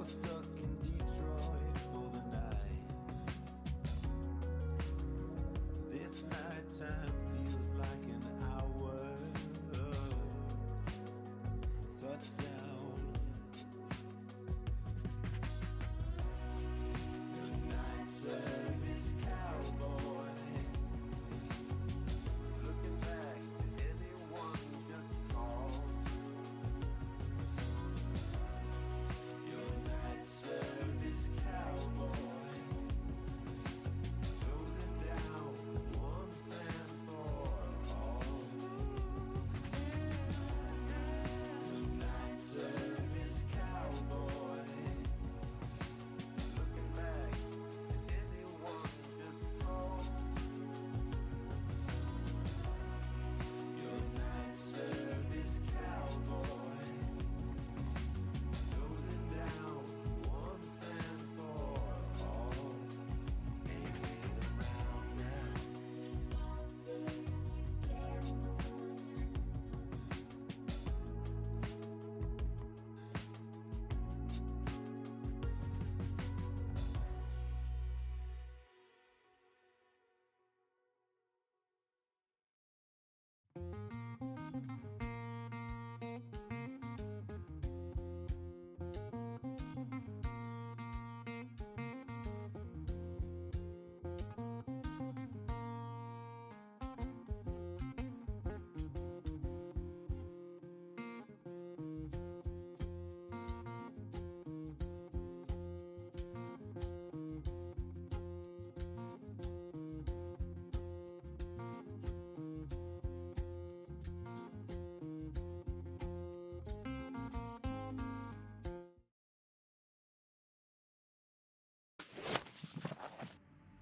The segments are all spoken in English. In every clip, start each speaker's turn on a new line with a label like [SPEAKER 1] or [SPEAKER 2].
[SPEAKER 1] stuck in Detroit for the night. This nighttime feels like an hour. Touchdown. The night service cowboy. Looking back, did anyone just call? Your night service cowboy. Closing down once and for all. The night service cowboy. Looking back, did anyone just call? Your night service cowboy. Closing down once and for all. Ain't waiting around now.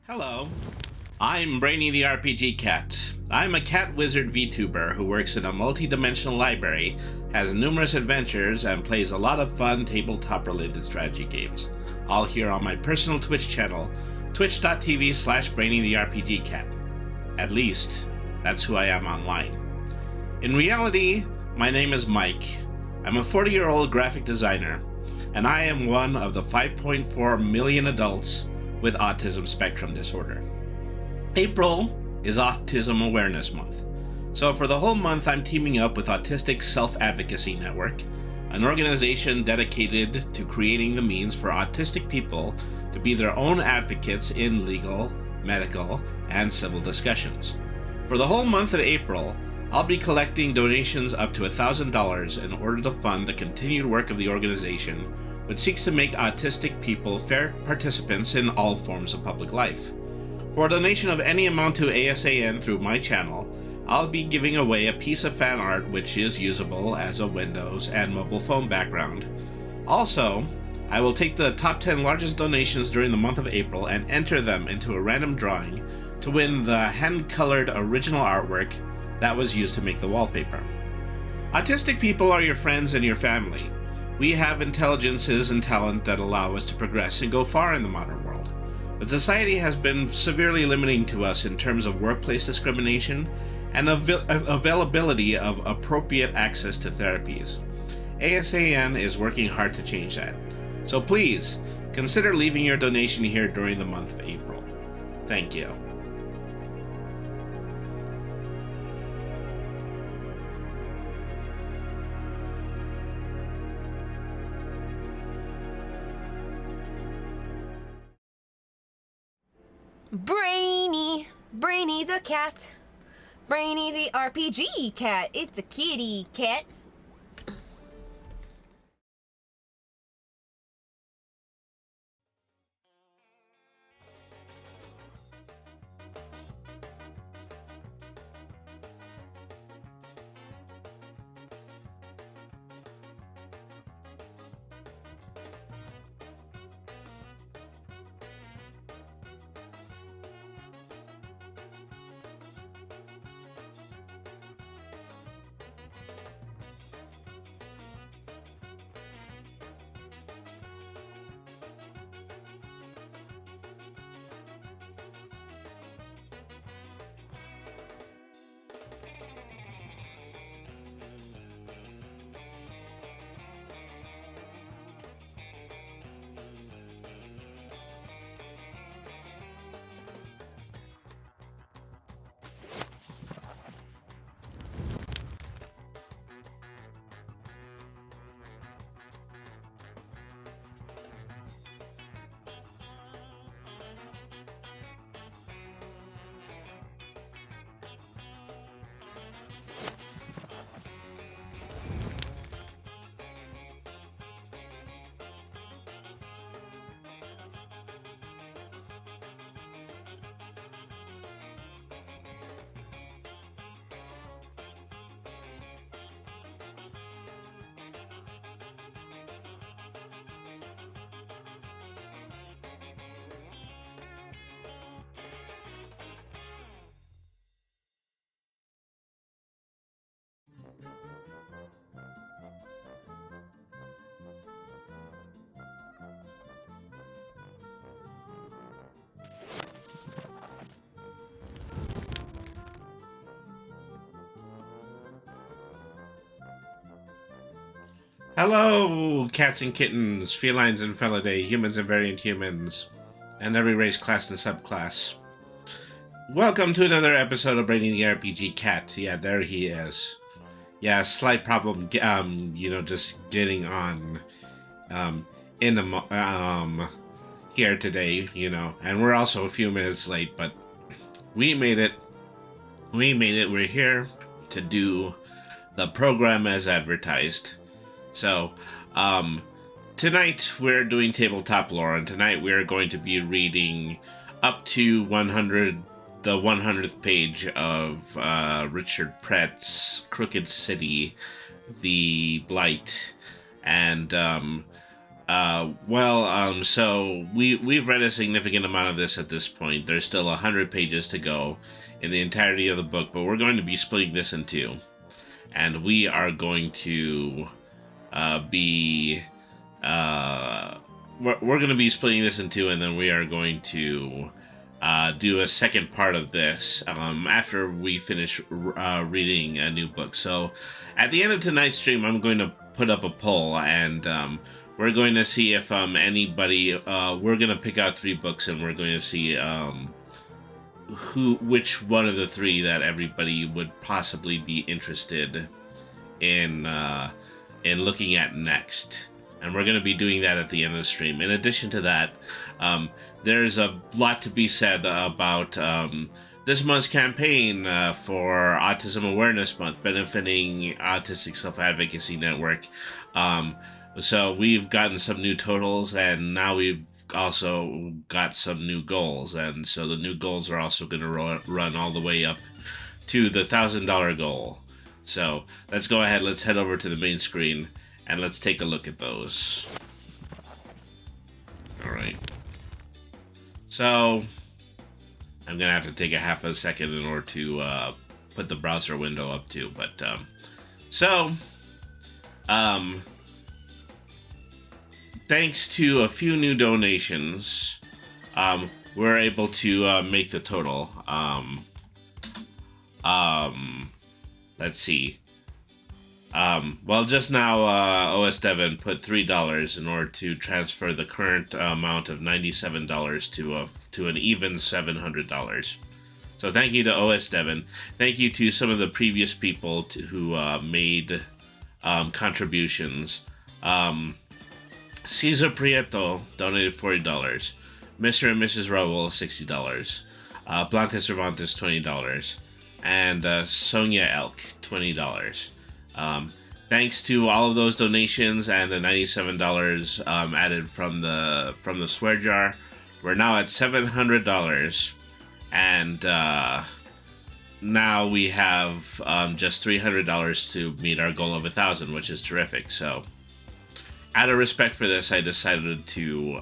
[SPEAKER 2] Hello, I'm Brainy the RPG Cat. I'm a cat wizard VTuber who works in a multi-dimensional library, has numerous adventures, and plays a lot of fun tabletop-related strategy games. All here on my personal Twitch channel, twitch.tv/Brainy the RPG Cat. At least, that's who I am online. In reality, my name is Mike. I'm a 40-year-old graphic designer, and I am one of the 5.4 million adults with autism spectrum disorder. April is Autism Awareness Month, so for the whole month I'm teaming up with Autistic Self-Advocacy Network, an organization dedicated to creating the means for autistic people to be their own advocates in legal, medical, and civil discussions. For the whole month of April, I'll be collecting donations up to $1,000 in order to fund the continued work of the organization, which seeks to make autistic people fair participants in all forms of public life. For a donation of any amount to ASAN through my channel, I'll be giving away a piece of fan art which is usable as a Windows and mobile phone background. Also, I will take the top 10 largest donations during the month of April and enter them into a random drawing to win the hand-colored original artwork that was used to make the wallpaper. Autistic people are your friends and your family. We have intelligences and talent that allow us to progress and go far in the modern world. But society has been severely limiting to us in terms of workplace discrimination and availability of appropriate access to therapies. ASAN is working hard to change that. So please, consider leaving your donation here during the month of April. Thank you.
[SPEAKER 3] Brainy the cat. Brainy the RPG cat. It's a kitty cat.
[SPEAKER 2] Hello, cats and kittens, felines and felidae, humans and variant humans, and every race, class, and subclass. Welcome to another episode of Brainy the RPG Cat. Yeah, there he is. Yeah, slight problem, just getting on, here today, and we're also a few minutes late, but we made it. We're here to do the program as advertised. So, tonight we're doing Tabletop Lore, and tonight we're going to be reading up to the 100th page of Richard Pratt's Crooked City, The Blight, and so we've read a significant amount of this at this point. There's still 100 pages to go in the entirety of the book, but we're going to be splitting this in two, and we are going to we're going to be splitting this in two, and then we are going to do a second part of this after we finish reading a new book. So at the end of tonight's stream, I'm going to put up a poll, and we're going to see if anybody we're going to pick out 3 books, and we're going to see which one of the 3 that everybody would possibly be interested in looking at next. And we're going to be doing that at the end of the stream. In addition to that, there's a lot to be said about this month's campaign for Autism Awareness Month, benefiting Autistic Self-Advocacy Network. So we've gotten some new totals, and now we've also got some new goals. And so the new goals are also going to run all the way up to the $1,000 goal. So let's go ahead, let's head over to the main screen, and let's take a look at those. Alright. So, I'm going to have to take a half a second in order to put the browser window up too, but, thanks to a few new donations, we're able to make the total. Let's see. Just now, OS Devon put $3 in order to transfer the current amount of $97 to an even $700. So thank you to OS Devon. Thank you to some of the previous people who made contributions. Cesar Prieto donated $40. Mr. and Mrs. Rowell, $60. Blanca Cervantes, $20. And Sonia Elk, $20. Thanks to all of those donations and the $97 added from the swear jar, we're now at $700, and now we have just $300 to meet our goal of $1,000, which is terrific. So, out of respect for this, I decided to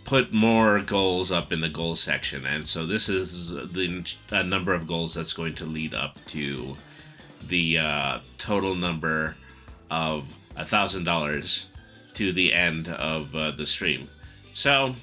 [SPEAKER 2] put more goals up in the goals section, and so this is the number of goals that's going to lead up to the total number of $1,000 to the end of the stream. So,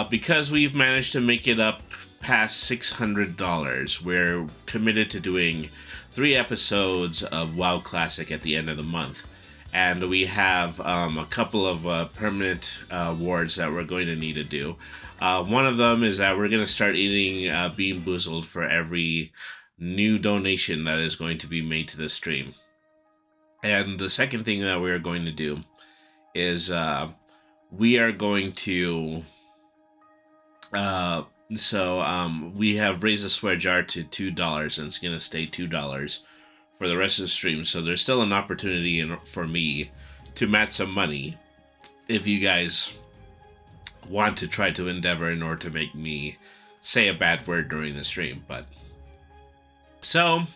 [SPEAKER 2] because we've managed to make it up past $600, we're committed to doing 3 episodes of WoW Classic at the end of the month. And we have a couple of permanent awards that we're going to need to do. One of them is that we're going to start eating Bean Boozled for every new donation that is going to be made to the stream. And the second thing that we are going to do is we are going to... we have raised the swear jar to $2, and it's going to stay $2 for the rest of the stream, so there's still an opportunity for me to match some money if you guys want to try to endeavor in order to make me say a bad word during the stream. But so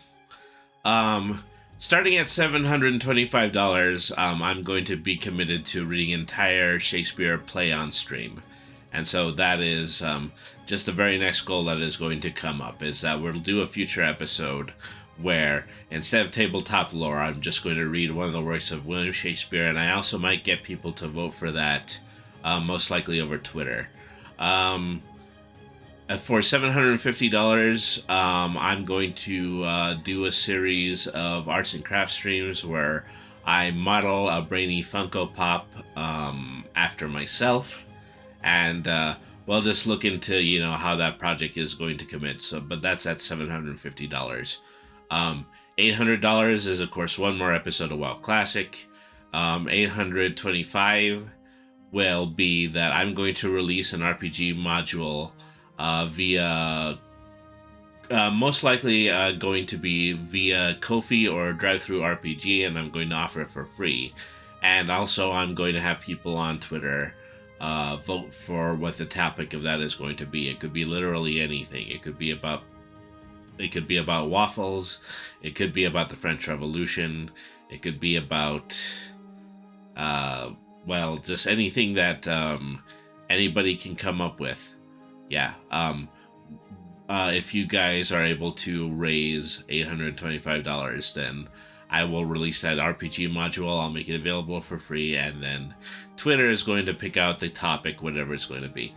[SPEAKER 2] starting at $725, I'm going to be committed to reading entire Shakespeare play on stream. And so that is just the very next goal that is going to come up, is that we'll do a future episode where instead of Tabletop Lore, I'm just going to read one of the works of William Shakespeare, and I also might get people to vote for that, most likely over Twitter. For $750, I'm going to do a series of arts and crafts streams where I model a Brainy Funko Pop after myself, and we'll just look into how that project is going to commit. So, but that's at $750. $800 is of course one more episode of WoW Classic. 825 will be that I'm going to release an RPG module via most likely going to be via Ko-fi or Drive-Thru RPG, and I'm going to offer it for free. And also I'm going to have people on Twitter vote for what the topic of that is going to be. It could be literally anything. It could be about waffles. It could be about the French Revolution. It could be about just anything that anybody can come up with. Yeah. If you guys are able to raise $825, then I will release that RPG module. I'll make it available for free, and then Twitter is going to pick out the topic, whatever it's going to be.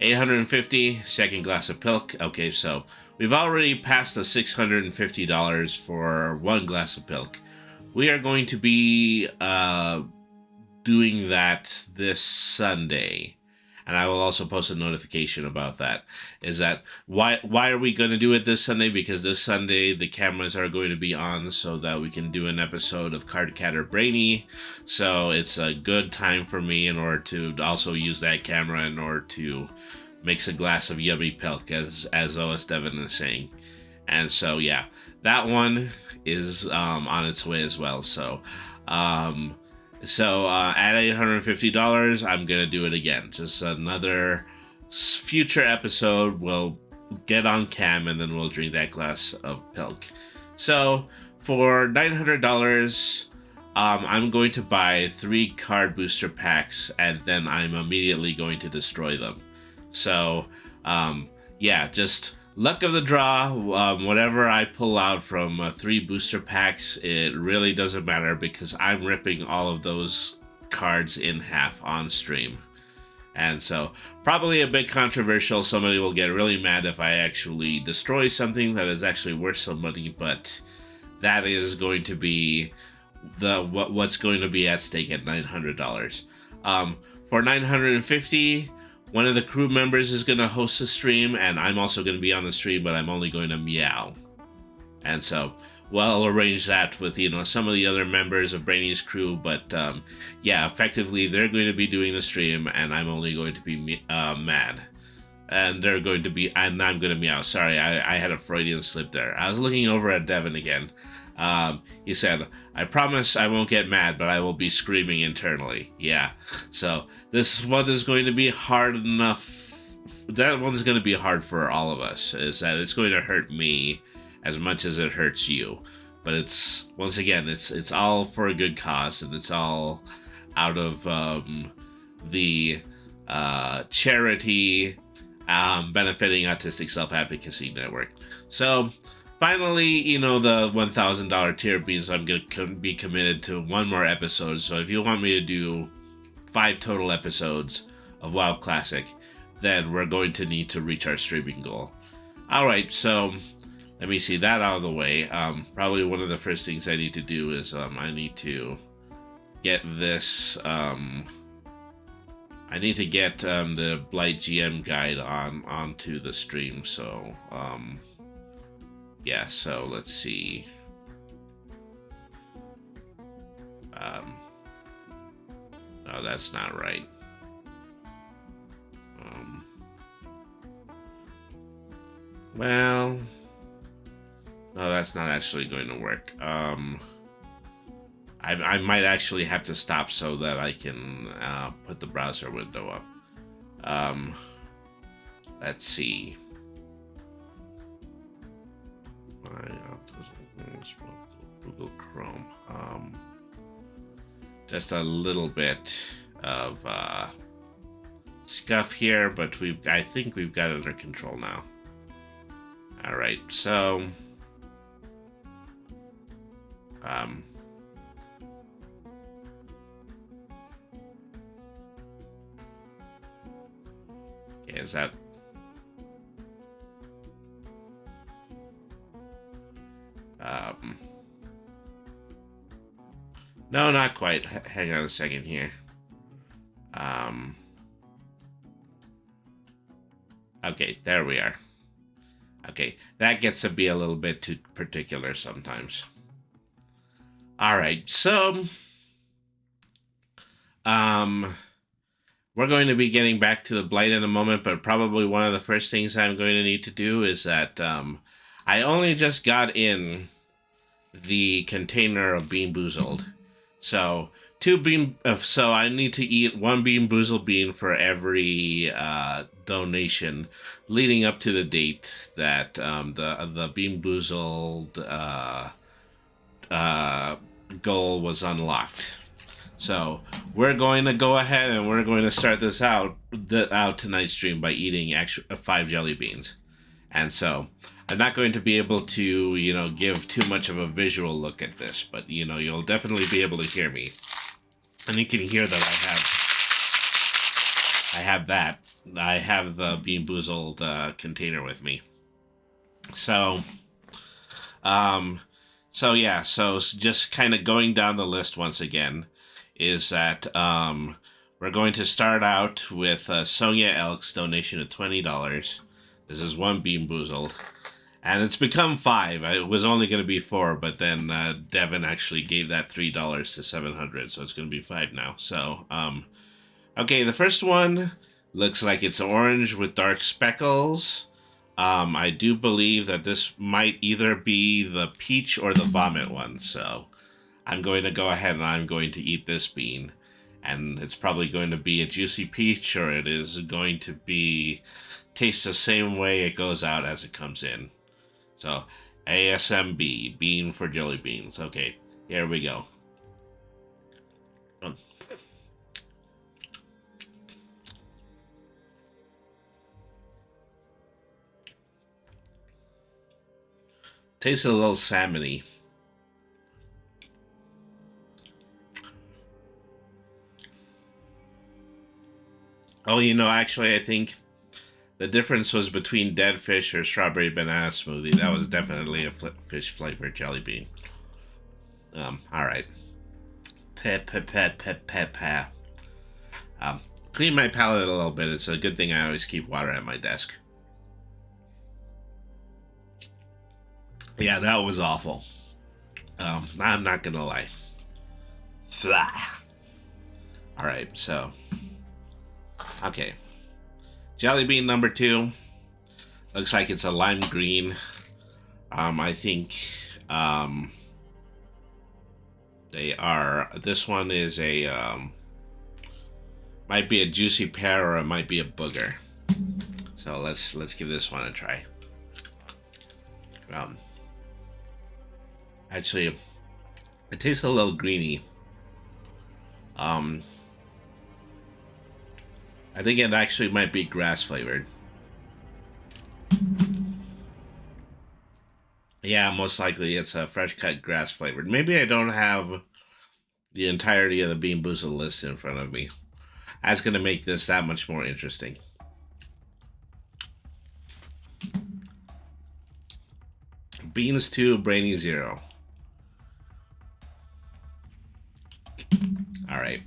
[SPEAKER 2] 850, second glass of pilk. Okay, so we've already passed the $650 for one glass of pilk. We are going to be doing that this Sunday. And I will also post a notification about that. Is that why are we going to do it this Sunday? Because this Sunday the cameras are going to be on so that we can do an episode of Card Cat or Brainy. So it's a good time for me in order to also use that camera in order to mix a glass of yummy pilk, as OS Devin is saying. And so yeah, that one is on its way as well. So at $850, I'm going to do it again. Just another future episode. We'll get on cam and then we'll drink that glass of pilk. So for $900, I'm going to buy 3 card booster packs and then I'm immediately going to destroy them. So, just luck of the draw. Whatever I pull out from 3 booster packs, it really doesn't matter because I'm ripping all of those cards in half on stream. And so, probably a bit controversial. Somebody will get really mad if I actually destroy something that is actually worth some money, but that is going to be what's going to be at stake at $900. For $950, one of the crew members is going to host a stream, and I'm also going to be on the stream, but I'm only going to meow. And so, I'll arrange that with, some of the other members of Brainy's crew, but, effectively, they're going to be doing the stream, and I'm only going to be mad. And I'm going to meow. Sorry, I had a Freudian slip there. I was looking over at Devin again. He said, I promise I won't get mad, but I will be screaming internally. Yeah. So this one is going to be hard enough. That one's going to be hard for all of us. Is that it's going to hurt me as much as it hurts you. But it's all for a good cause, and it's all out of the charity benefiting Autistic Self-Advocacy Network. So finally, the $1,000 tier means I'm going to be committed to one more episode. So if you want me to do 5 total episodes of WoW Classic, then we're going to need to reach our streaming goal. Alright, so let me see that out of the way. Probably one of the first things I need to do is I need to get this... I need to get the Blight GM guide onto the stream, so... yeah, so let's see. No, that's not right. Well, no, that's not actually going to work. I might actually have to stop so that I can put the browser window up. Let's see. Google Chrome. Just a little bit of scuff here, but I think we've got it under control now. All right, so okay, is that? No, not quite. Hang on a second here. Okay, there we are. Okay, that gets to be a little bit too particular sometimes. All right, so we're going to be getting back to the Blight in a moment, but probably one of the first things I'm going to need to do is that I only just got in the container of Bean Boozled. So so I need to eat one Bean Boozled bean for every donation leading up to the date that the Bean Boozled goal was unlocked. So we're going to go ahead and we're going to start this out tonight's stream by eating 5 jelly beans. And so I'm not going to be able to, give too much of a visual look at this, but, you'll definitely be able to hear me. And you can hear that I have the Bean Boozled container with me. So just kind of going down the list once again is that we're going to start out with Sonia Elk's donation of $20. This is one Bean Boozled. And it's become 5. It was only going to be 4, but then Devin actually gave that $3 to 700, so it's going to be 5 now. So, okay, the first one looks like it's orange with dark speckles. I do believe that this might either be the peach or the vomit one, so I'm going to go ahead and I'm going to eat this bean. And it's probably going to be a juicy peach, or it is going to taste the same way it goes out as it comes in. So, ASMB, bean for jelly beans. Okay, here we go. Tastes a little salmony. Oh, actually, I think the difference was between dead fish or strawberry banana smoothie. That was definitely a fish flavored jelly bean. All right. Clean my palate a little bit. It's a good thing I always keep water at my desk. Yeah, that was awful. I'm not gonna lie. All right, so okay. Jelly bean number 2 looks like it's a lime green. I think they are. This one is a might be a juicy pear or it might be a booger. So let's give this one a try. Actually, it tastes a little greeny. I think it actually might be grass flavored. Yeah, most likely it's a fresh cut grass flavored. Maybe I don't have the entirety of the Bean Boozled list in front of me. That's going to make this that much more interesting. Beans 2, Brainy 0. All right.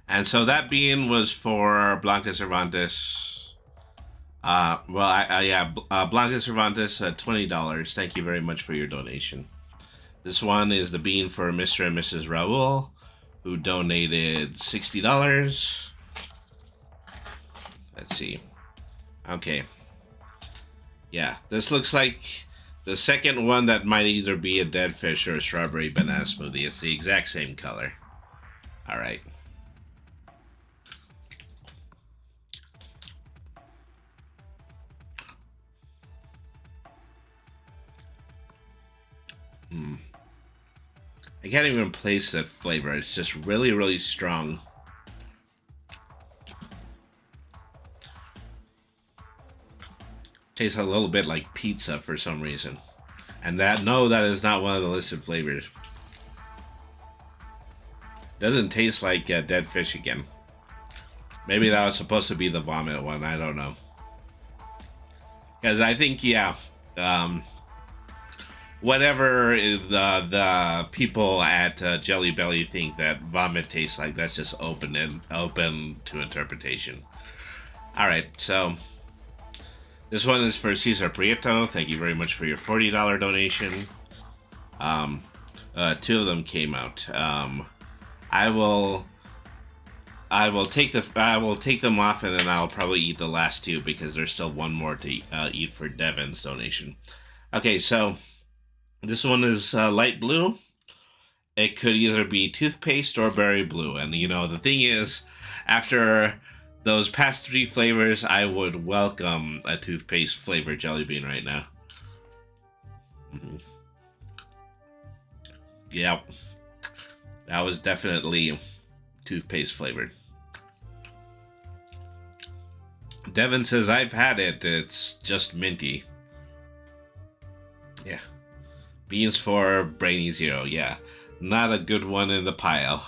[SPEAKER 2] And so that bean was for Blanca Cervantes. Blanca Cervantes, $20. Thank you very much for your donation. This one is the bean for Mr. and Mrs. Raul, who donated $60. Let's see. Okay. Yeah, this looks like the second one that might either be a dead fish or a strawberry banana smoothie. It's the exact same color. All right. I can't even place that flavor. It's just really, really strong. Tastes a little bit like pizza for some reason. And that is not one of the listed flavors. Doesn't taste like dead fish again. Maybe that was supposed to be the vomit one. I don't know. Because I think, whatever the people at Jelly Belly think that vomit tastes like, that's just open to interpretation. All right, so this one is for Cesar Prieto. Thank you very much for your $40 donation. Two of them came out. I will take them off, and then I'll probably eat the last two because there's still one more to eat for Devin's donation. Okay, so this one is light blue. It could either be toothpaste or berry blue, and you know the thing is, after those past three flavors, I would welcome a toothpaste flavored jelly bean right now. Mm-hmm. Yep, that was definitely toothpaste flavored. Devin says, I've had it. It's just minty. Yeah. Beans for Brainy Zero. Yeah. Not a good one in the pile.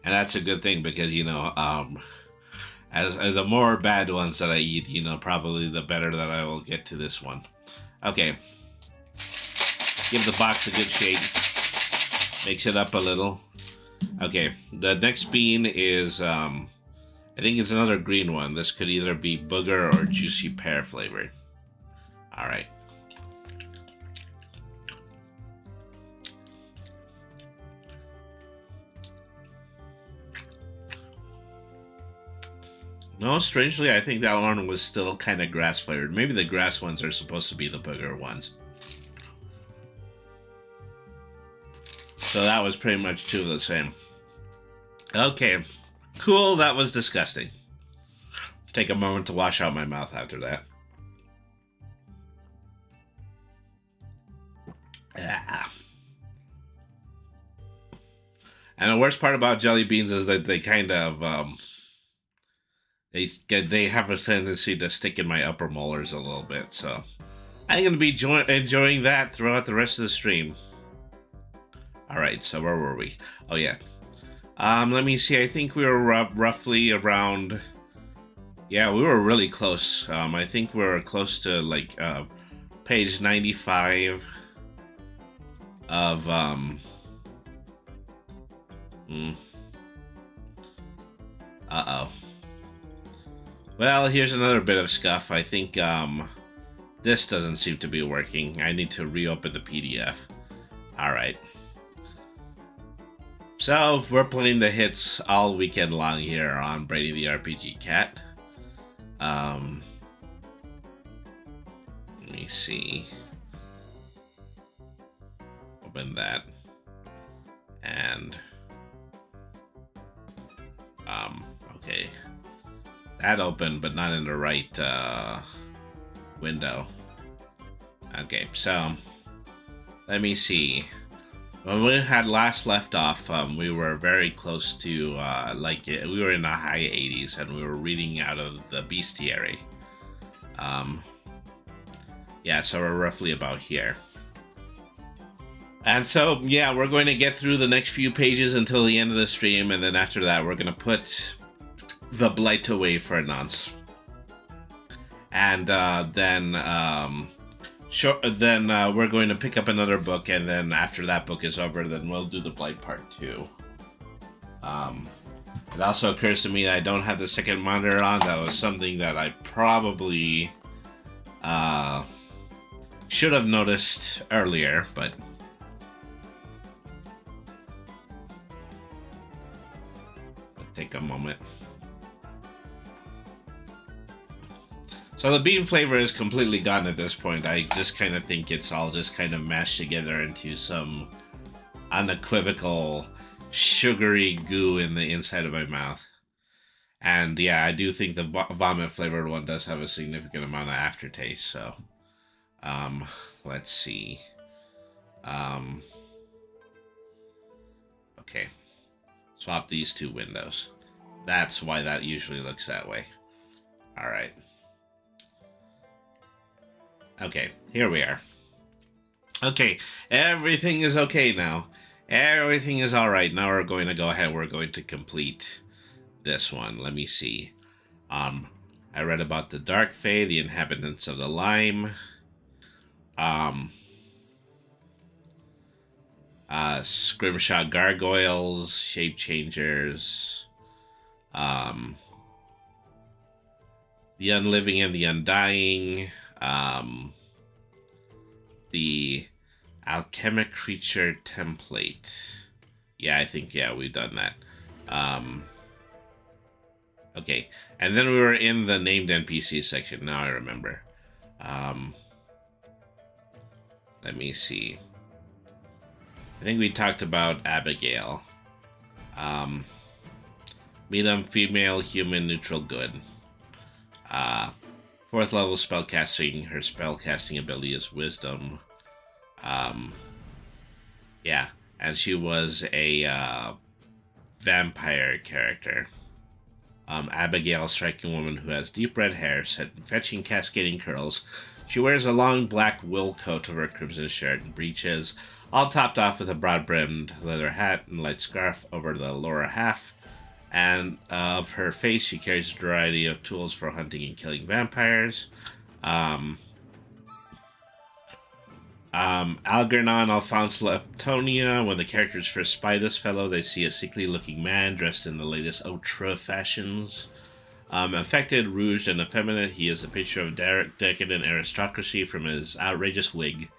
[SPEAKER 2] And that's a good thing because, you know, as the more bad ones that I eat, you know, probably the better that I will get to this one. Okay. Give the box a good shake. Mix it up a little. Okay, the next bean is, I think it's another green one. This could either be booger or juicy pear flavored. All right. No, strangely, I think that one was still kind of grass flavored. Maybe the grass ones are supposed to be the booger ones. So that was pretty much two of the same. Okay, cool. That was disgusting. Take a moment to wash out my mouth after that. Ah. And the worst part about jelly beans is that they kind of they have a tendency to stick in my upper molars a little bit. So I'm gonna be enjoying that throughout the rest of the stream. All right, so where were we? Oh yeah. Let me see. I think we were roughly around. Yeah, we were really close. I think we were close to like page 95 of Uh-oh. Well, here's another bit of scuff. I think this doesn't seem to be working. I need to reopen the PDF. All right. So, we're playing the hits all weekend long here on Brady the RPG Cat. Let me see. Open that. And, okay. That opened, but not in the right, window. Okay, so, let me see. When we had last left off, we were very close to, we were in the high 80s, and we were reading out of the bestiary. Yeah, so we're roughly about here. And so, yeah, we're going to get through the next few pages until the end of the stream, and then after that, we're going to put the Blight away for a nonce. And then we're going to pick up another book, and then after that book is over, then we'll do the Blight Part 2. It also occurs to me that I don't have the second monitor on. That was something that I probably should have noticed earlier, but take a moment. So the bean flavor is completely gone at this point. I just kind of think it's all just kind of mashed together into some unequivocal sugary goo in the inside of my mouth. And yeah, I do think the vomit flavored one does have a significant amount of aftertaste. So, let's see. Okay. Swap these two windows. That's why that usually looks that way. All right. Okay, here we are. Okay, everything is okay now. Everything is all right. Now we're going to go ahead. We're going to complete this one. Let me see. I read about the Dark Fae, the inhabitants of the Lime. Scrimshaw gargoyles, shape changers, the unliving and the undying, the alchemic creature template. Yeah, I think we've done that. Okay, and then we were in the named NPC section. Now I remember. Let me see. I think we talked about Abigail. Medium, female, human, neutral, good. 4th level spellcasting. Her spellcasting ability is wisdom. Yeah, and she was a vampire character. Abigail, striking woman who has deep red hair, set in fetching cascading curls. She wears a long black wool coat over a crimson shirt and breeches, all topped off with a broad-brimmed leather hat and light scarf over the lower half. And of her face, she carries a variety of tools for hunting and killing vampires. Algernon, Alphonse Leptonia. When the characters first spy this fellow, they see a sickly-looking man dressed in the latest outre fashions. Affected, rouged, and effeminate, he is a picture of decadent aristocracy from his outrageous wig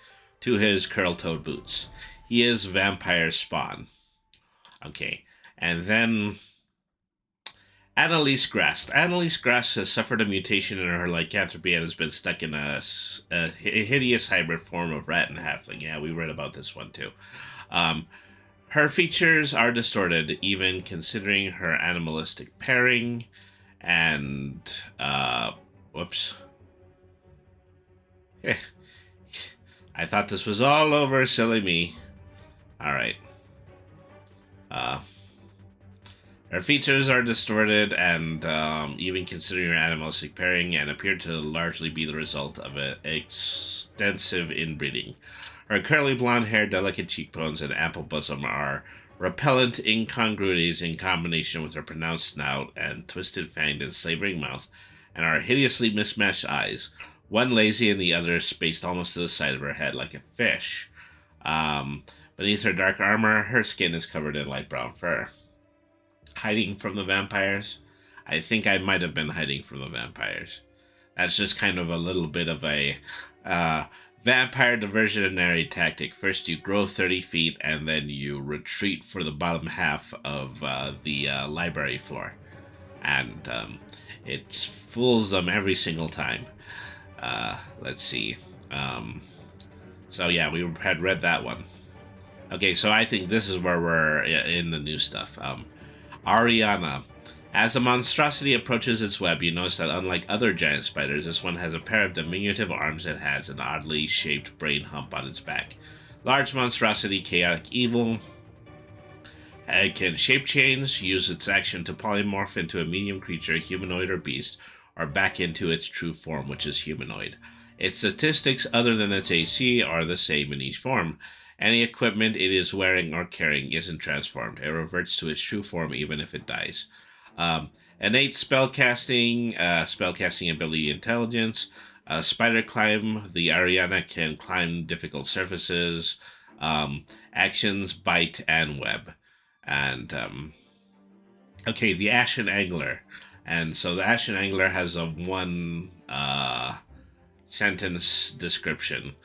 [SPEAKER 2] to his curl-toed boots. He is vampire spawn. Okay, and then Annalise Grass. Annalise Grass has suffered a mutation in her lycanthropy and has been stuck in a hideous hybrid form of rat and halfling. Yeah, we read about this one too. Her features are distorted, even considering her animalistic pairing. And, whoops. I thought this was all over, silly me. Alright. Her features are distorted and even considering her animalistic pairing, and appear to largely be the result of extensive inbreeding. Her curly blonde hair, delicate cheekbones, and ample bosom are repellent incongruities in combination with her pronounced snout and twisted fanged and slavering mouth, and her hideously mismatched eyes, one lazy and the other spaced almost to the side of her head like a fish. Beneath her dark armor, her skin is covered in light brown fur. Hiding from the vampires? I think I might have been hiding from the vampires. That's just kind of a little bit of a vampire diversionary tactic. First you grow 30 feet and then you retreat for the bottom half of the library floor. And it fools them every single time. Let's see. So yeah, we had read that one. Okay, so I think this is where we're in the new stuff. Ariana. As a monstrosity approaches its web, you notice that unlike other giant spiders, this one has a pair of diminutive arms and has an oddly shaped brain hump on its back. Large monstrosity, chaotic evil. It can shape change, use its action to polymorph into a medium creature, humanoid or beast, or back into its true form, which is humanoid. Its statistics, other than its AC, are the same in each form. Any equipment it is wearing or carrying isn't transformed. It reverts to its true form even if it dies. Innate spellcasting ability intelligence. Spider climb. The Ariana can climb difficult surfaces. Actions, bite, and web. And, okay, the Ashen Angler. And so the Ashen Angler has a one sentence description.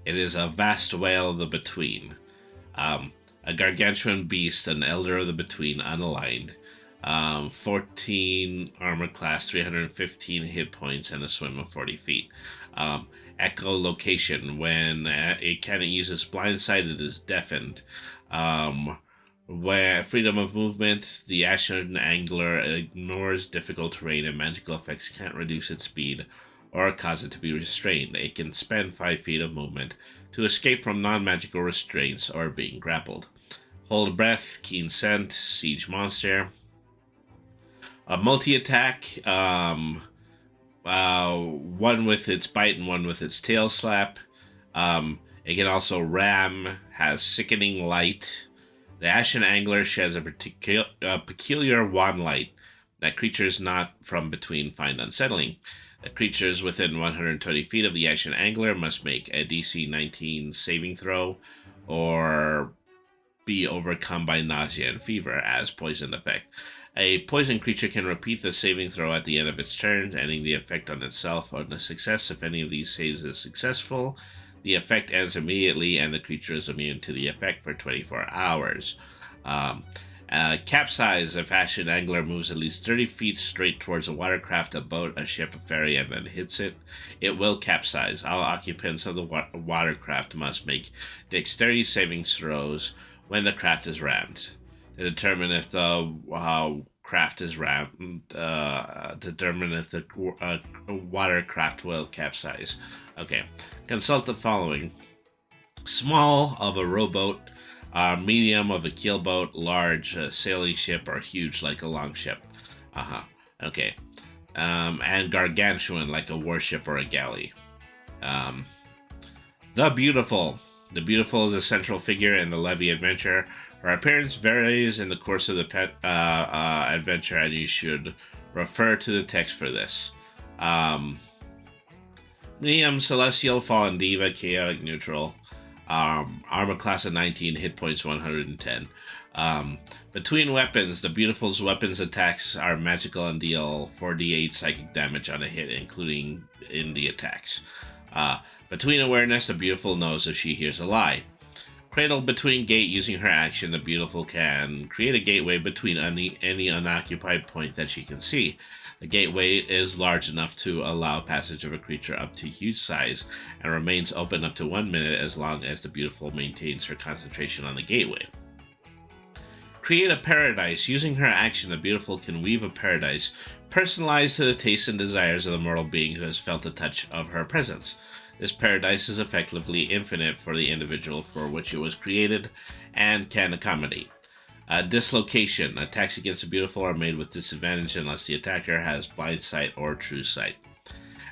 [SPEAKER 2] It is a vast whale of the between. A gargantuan beast, an elder of the between, unaligned. 14 armor class, 315 hit points, and a swim of 40 feet. Echolocation. When it cannot use its blind sight, it is deafened. Where freedom of movement, the Ashen Angler ignores difficult terrain and magical effects can't reduce its speed or cause it to be restrained. It can spend 5 feet of movement to escape from non-magical restraints or being grappled. Hold breath, keen scent, siege monster. A multi-attack, one with its bite and one with its tail slap. It can also ram, has sickening light. The Ashen Angler shares a peculiar wan light that creatures not from between find unsettling. The creatures within 120 feet of the Ashen Angler must make a DC 19 saving throw, or be overcome by nausea and fever as poison effect. A poison creature can repeat the saving throw at the end of its turn, ending the effect on itself on a success. If any of these saves is successful, the effect ends immediately and the creature is immune to the effect for 24 hours. Capsize. If Ashen Angler moves at least 30 feet straight towards a watercraft, a boat, a ship, a ferry, and then hits it, it will capsize. All occupants of the watercraft must make dexterity saving throws when the craft is rammed. To determine if the craft is rammed, determine if the watercraft will capsize. Okay. Consult the following. Small of a rowboat, medium of a keelboat, large sailing ship, or huge like a longship. Okay. And gargantuan like a warship or a galley. The Beautiful. The Beautiful is a central figure in the Levy adventure. Her appearance varies in the course of the adventure, and you should refer to the text for this. Medium, Celestial, Fallen Diva, Chaotic Neutral. Armor class of 19, hit points 110. Between weapons, the Beautiful's weapons attacks are magical and deal 4d8 psychic damage on a hit, including in the attacks. Between awareness, the Beautiful knows if she hears a lie. Cradle between gate. Using her action, the Beautiful can create a gateway between any unoccupied point that she can see. The gateway is large enough to allow passage of a creature up to huge size and remains open up to 1 minute as long as the Beautiful maintains her concentration on the gateway. Create a paradise. Using her action, the Beautiful can weave a paradise personalized to the tastes and desires of the mortal being who has felt the touch of her presence. This paradise is effectively infinite for the individual for which it was created and can accommodate. Dislocation. Attacks against the Beautiful are made with disadvantage unless the attacker has blind sight or true sight.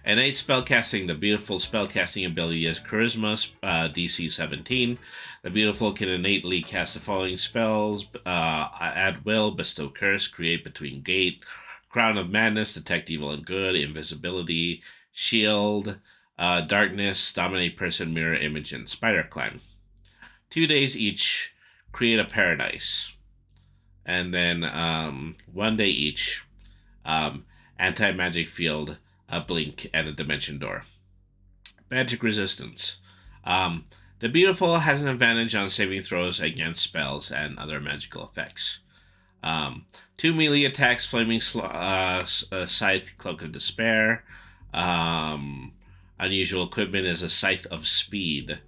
[SPEAKER 2] Innate spellcasting. The Beautiful spellcasting ability is Charisma, DC 17. The Beautiful can innately cast the following spells: at will, bestow curse, create between gate, crown of madness, detect evil and good, invisibility, shield, darkness, dominate person, mirror image, and spider climb. 2 days each, create a paradise. And then 1 day each, anti-magic field, a blink, and a dimension door. Magic resistance. The Beautiful has an advantage on saving throws against spells and other magical effects. 2 melee attacks, Flaming Scythe, Cloak of Despair. Unusual equipment is a Scythe of Speed,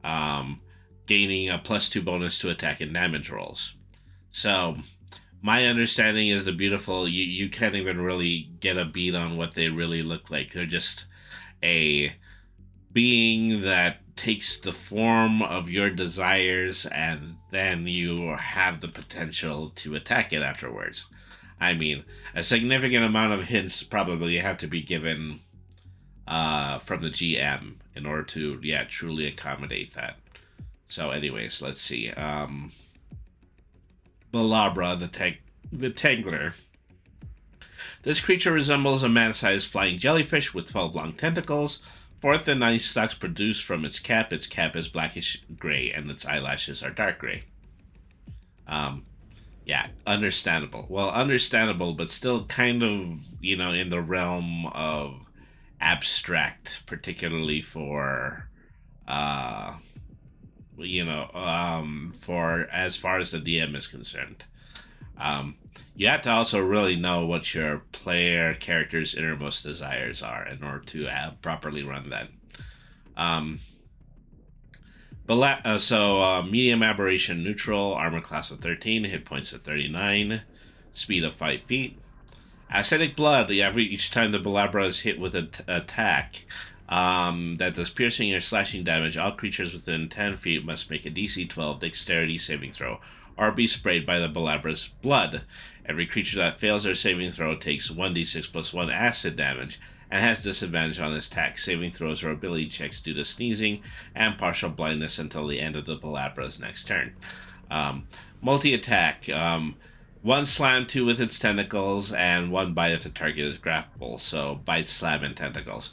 [SPEAKER 2] gaining a +2 bonus to attack and damage rolls. So, my understanding is the Beautiful, you can't even really get a beat on what they really look like. They're just a being that takes the form of your desires, and then you have the potential to attack it afterwards. I mean, a significant amount of hints probably have to be given from the GM in order to, truly accommodate that. So anyways, let's see. Balabra, the Tangler. This creature resembles a man-sized flying jellyfish with 12 long tentacles. 4th and 9th stalks produced from its cap. Its cap is blackish gray, and its eyelashes are dark gray. Understandable. Well, understandable, but still kind of, in the realm of abstract, particularly for for as far as the DM is concerned. You have to also really know what your player character's innermost desires are in order to properly run that. Medium aberration neutral, armor class of 13, hit points of 39, speed of 5 feet. Acidic blood. Each time the Balabra is hit with an attack that does piercing or slashing damage, all creatures within 10 feet must make a DC 12 dexterity saving throw or be sprayed by the Balabra's blood. Every creature that fails their saving throw takes 1d6 plus 1 acid damage and has disadvantage on its attack, saving throws, or ability checks due to sneezing and partial blindness until the end of the Balabra's next turn. Multi-attack. 1 slam, 2 with its tentacles, and 1 bite if the target is grapple. So bite, slam, and tentacles.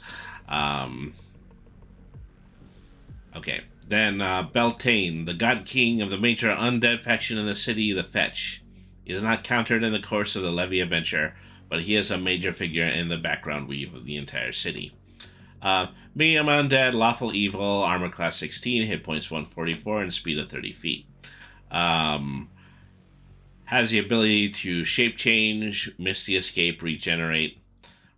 [SPEAKER 2] Okay. Then Beltane, the god king of the major undead faction in the city, the Fetch. He is not countered in the course of the Levy adventure, but he is a major figure in the background weave of the entire city. Medium undead, lawful evil, armor class 16, hit points 144, and speed of 30 feet. Has the ability to shape change, misty escape, regenerate.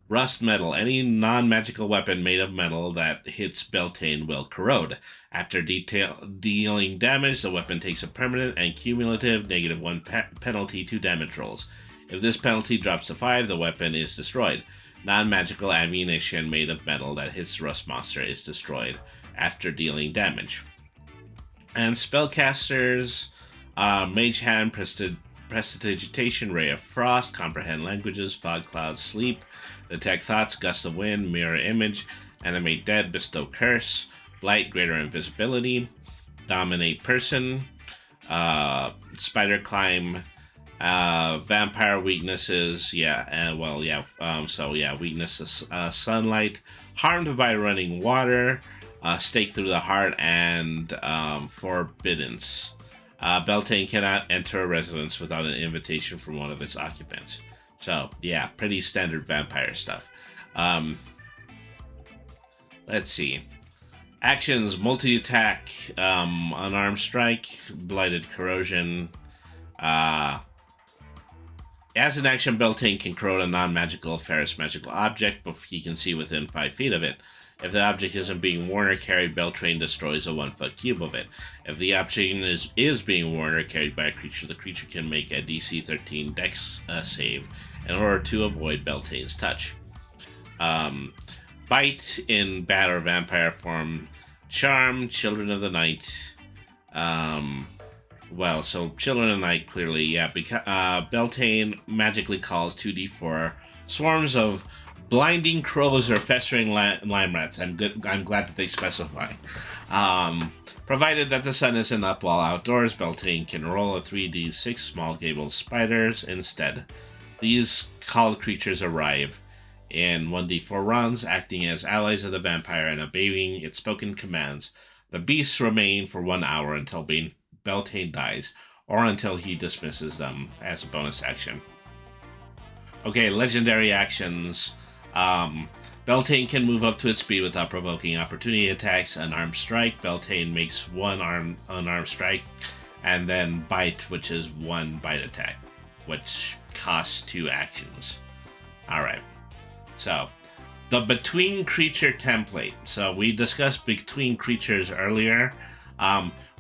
[SPEAKER 2] Rust metal. Any non-magical weapon made of metal that hits Beltane will corrode. After dealing damage, the weapon takes a permanent and cumulative -1 penalty to damage rolls. If this penalty drops to 5, the weapon is destroyed. Non-magical ammunition made of metal that hits Rust Monster is destroyed after dealing damage. And spellcasters, Mage Hand, Prestidigitation, Ray of Frost, Comprehend Languages, Fog Cloud, Sleep, Detect Thoughts, Gust of Wind, Mirror Image, Animate Dead, Bestow Curse, Blight, Greater Invisibility, Dominate Person, Spider Climb, Vampire Weaknesses, weaknesses, Sunlight, Harmed by Running Water, Stake Through the Heart, and Forbiddance. Beltane cannot enter a residence without an invitation from one of its occupants. So, yeah, pretty standard vampire stuff. Let's see. Actions, multi-attack, unarmed strike, blighted corrosion. As an action, Beltane can corrode a non-magical ferrous magical object before he can see within 5 feet of it. If the object isn't being worn or carried, Beltane destroys a 1-foot cube of it. If the object is being worn or carried by a creature, the creature can make a DC 13 Dex save in order to avoid Beltane's touch. Bite in bat or vampire form. Charm, Children of the Night. Children of the Night, clearly, yeah. Beltane magically calls 2d4 swarms of blinding crows or festering lime rats. I'm glad that they specify. Provided that the sun isn't up while outdoors, Beltane can roll a 3d6 small gabled spiders instead. These called creatures arrive in 1d4 runs, acting as allies of the vampire and obeying its spoken commands. The beasts remain for 1 hour until Beltane dies, or until he dismisses them as a bonus action. Okay, legendary actions. Beltane can move up to its speed without provoking opportunity attacks. Unarmed strike. Beltane makes one unarmed strike, and then bite, which is 1 bite attack, which costs 2 actions. Alright. So, the between creature template. So we discussed between creatures earlier.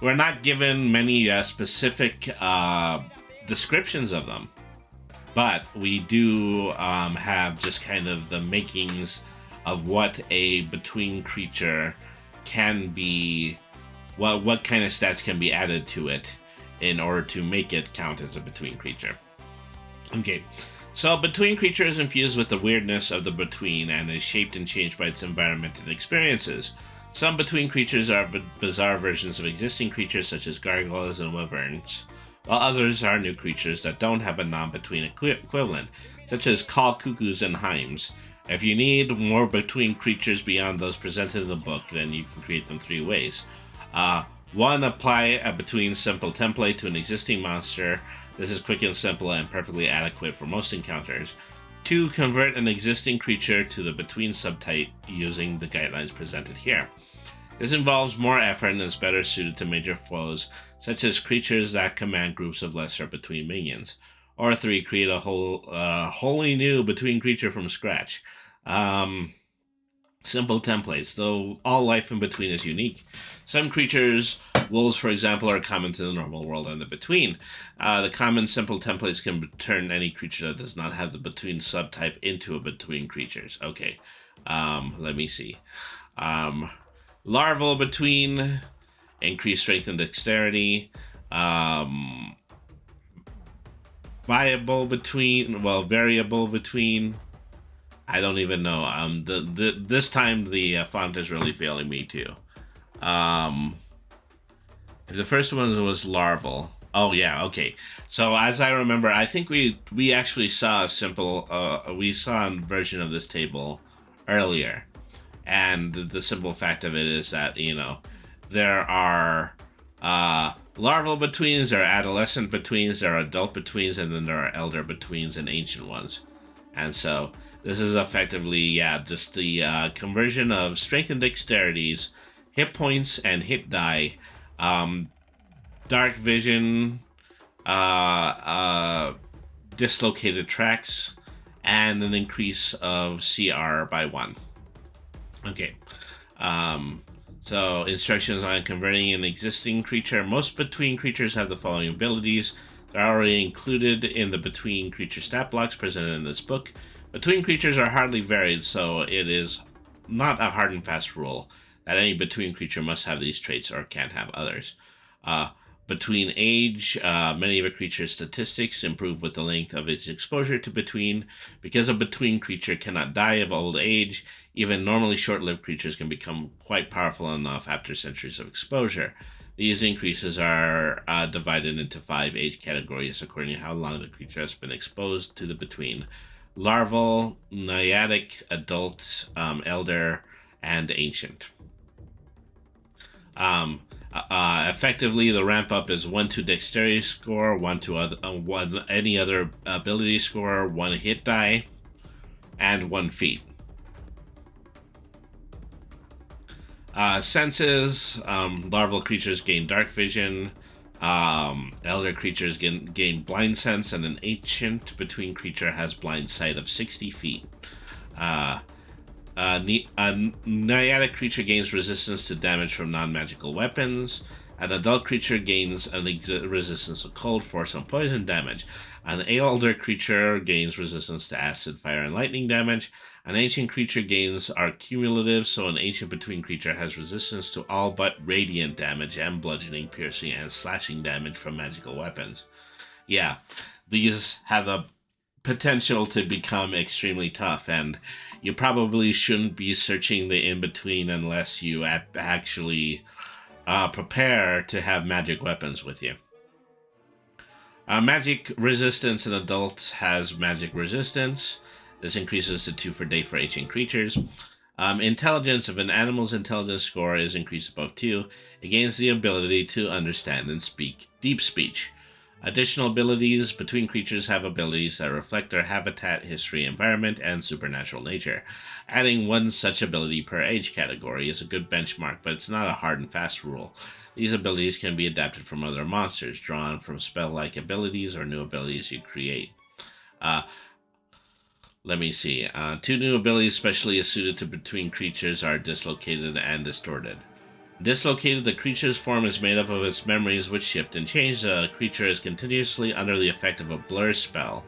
[SPEAKER 2] We're not given many specific descriptions of them, but we do have just kind of the makings of what a between creature can be, what kind of stats can be added to it in order to make it count as a between creature. Okay. So, between creature is infused with the weirdness of the between and is shaped and changed by its environment and experiences. Some between creatures are bizarre versions of existing creatures such as gargoyles and wyverns, while others are new creatures that don't have a non-between equivalent, such as call cuckoos and heims. If you need more between creatures beyond those presented in the book, then you can create them 3 ways. 1. Apply a between simple template to an existing monster. This is quick and simple and perfectly adequate for most encounters. 2. Convert an existing creature to the between subtype using the guidelines presented here. This involves more effort and is better suited to major foes, such as creatures that command groups of lesser between minions. Or 3. Create a wholly new between creature from scratch. Simple templates, though all life in between is unique. Some creatures, wolves for example, are common to the normal world and the between. The common simple templates can turn any creature that does not have the between subtype into a between creatures. Okay, let me see. Larval between, increased strength and dexterity. Variable between. I don't even know. This time the font is really failing me too. If the first one was larval. Oh yeah, okay. So as I remember, I think we actually saw a simple we saw a version of this table earlier, and the simple fact of it is that there are larval betweens, there are adolescent betweens, there are adult betweens, and then there are elder betweens and ancient ones. And so this is effectively, just the conversion of strength and dexterities, hit points and hit die, dark vision, dislocated tracks, and an increase of CR by 1. Okay. So instructions on converting an existing creature. Most between creatures have the following abilities. They're already included in the between creature stat blocks presented in this book. Between creatures are hardly varied, so it is not a hard and fast rule that any between creature must have these traits or can't have others. Between age, many of a creature's statistics improve with the length of its exposure to between. Because a between creature cannot die of old age, even normally short-lived creatures can become quite powerful enough after centuries of exposure. These increases are divided into 5 age categories according to how long the creature has been exposed to the between: larval, naiadic, adult, elder, and ancient. Effectively, the ramp up is 1 to dexterity score, 1 to one any other ability score, 1 hit die, and 1 feat. Senses: larval creatures gain dark vision, elder creatures gain blind sense, and an ancient between creature has blind sight of 60 feet. A naiadic creature gains resistance to damage from non-magical weapons. An adult creature gains resistance to cold, force, and poison damage. An elder creature gains resistance to acid, fire, and lightning damage. An ancient creature gains are cumulative, so an ancient between creature has resistance to all but radiant damage and bludgeoning, piercing, and slashing damage from magical weapons. Yeah, these have the potential to become extremely tough, and you probably shouldn't be searching the in-between unless you actually prepare to have magic weapons with you. Magic resistance in adults has magic resistance. This increases to 2 per day for ancient creatures. Intelligence: if an animal's intelligence score is increased above 2, it gains the ability to understand and speak deep speech. Additional abilities: between creatures have abilities that reflect their habitat, history, environment, and supernatural nature. Adding 1 such ability per age category is a good benchmark, but it's not a hard and fast rule. These abilities can be adapted from other monsters, drawn from spell-like abilities, or new abilities you create. Let me see. 2 new abilities specially suited to between creatures are dislocated and distorted. Dislocated: the creature's form is made up of its memories, which shift and change. The creature is continuously under the effect of a blur spell.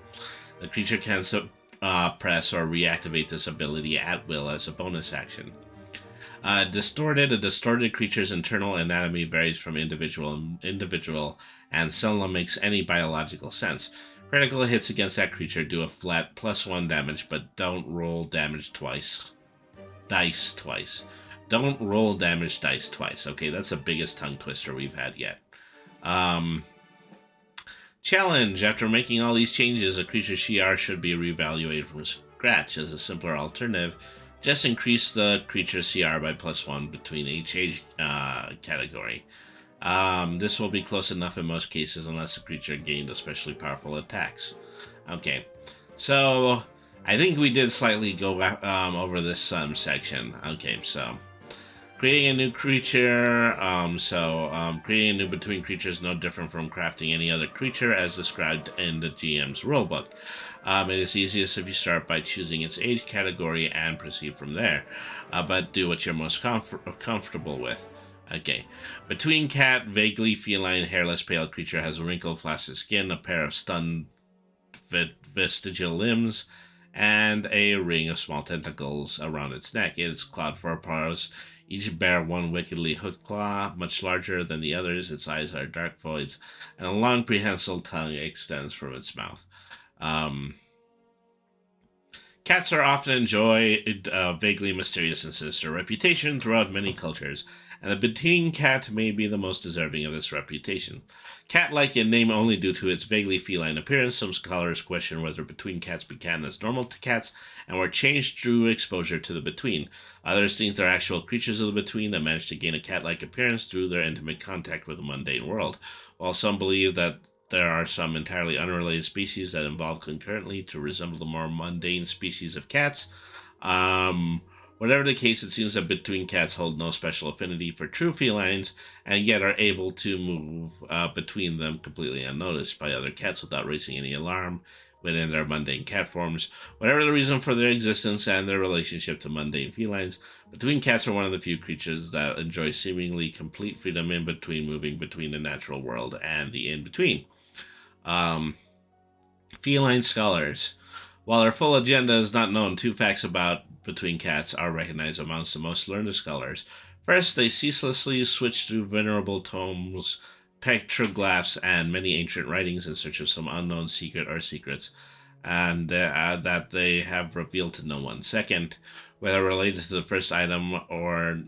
[SPEAKER 2] The creature can suppress or reactivate this ability at will as a bonus action. Distorted: a distorted creature's internal anatomy varies from individual and seldom makes any biological sense. Critical hits against that creature do a flat +1 damage, but don't roll damage dice twice. Don't roll damage dice twice. Okay, that's the biggest tongue twister we've had yet. Challenge: after making all these changes, a creature's CR should be reevaluated from scratch. As a simpler alternative, just increase the creature's CR by +1 between each age category. This will be close enough in most cases unless the creature gained especially powerful attacks. Okay, so I think we did slightly go over this section. Okay, so creating a new creature. Creating a new between creature is no different from crafting any other creature as described in the GM's rulebook. It is easiest if you start by choosing its age category and proceed from there, but do what you're most comfortable with. Okay. Between cat: vaguely feline, hairless, pale creature has a wrinkled, flaccid skin, a pair of stunned vestigial limbs, and a ring of small tentacles around its neck. Its clawed forepaws each bear 1 wickedly hooked claw, much larger than the others. Its eyes are dark voids, and a long prehensile tongue extends from its mouth. Cats are often enjoyed vaguely mysterious and sinister reputation throughout many cultures. and the between cat may be the most deserving of this reputation. Cat-like in name only due to its vaguely feline appearance, some scholars question whether between cats began as normal to cats and were changed through exposure to the between. Others think they're actual creatures of the between that managed to gain a cat-like appearance through their intimate contact with the mundane world, while some believe that there are some entirely unrelated species that evolve concurrently to resemble the more mundane species of cats. Whatever the case, it seems that between cats hold no special affinity for true felines and yet are able to move between them completely unnoticed by other cats without raising any alarm within their mundane cat forms. Whatever the reason for their existence and their relationship to mundane felines, between cats are one of the few creatures that enjoy seemingly complete freedom in between moving between the natural world and the in-between. Feline scholars. While their full agenda is not known, two facts about between cats are recognized amongst the most learned scholars. First, they ceaselessly switch through venerable tomes, petroglyphs, and many ancient writings in search of some unknown secret or secrets, and that they have revealed to no one. Second, whether related to the first item or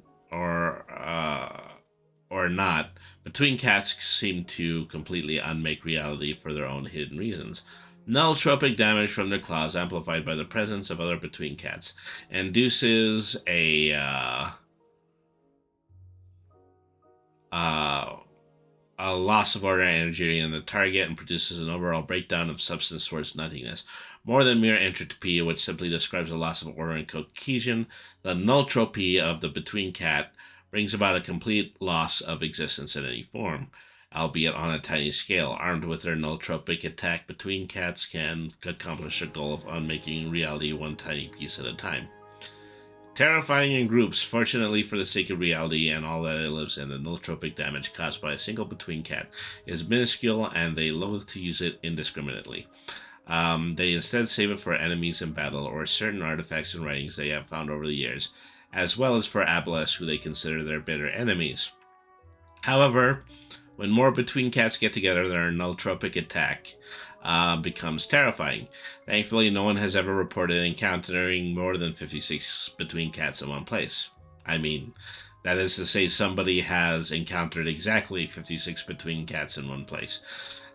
[SPEAKER 2] not, between cats seem to completely unmake reality for their own hidden reasons. Null-tropic damage from their claws, amplified by the presence of other between cats, induces a loss of order and energy in the target and produces an overall breakdown of substance towards nothingness. More than mere entropy, which simply describes a loss of order and cohesion, the nulltropy of the between cat brings about a complete loss of existence in any form, albeit on a tiny scale. Armed with their nulltropic attack, between cats can accomplish their goal of unmaking reality one tiny piece at a time. Terrifying in groups, fortunately for the sake of reality and all that it lives in, the nulltropic damage caused by a single between cat is minuscule and they loathe to use it indiscriminately. They instead save it for enemies in battle or certain artifacts and writings they have found over the years, as well as for Aboleths who they consider their bitter enemies. However, when more between cats get together, their nulltropic attack becomes terrifying. Thankfully, no one has ever reported encountering more than 56 between cats in one place. I mean, that is to say, somebody has encountered exactly 56 between cats in one place.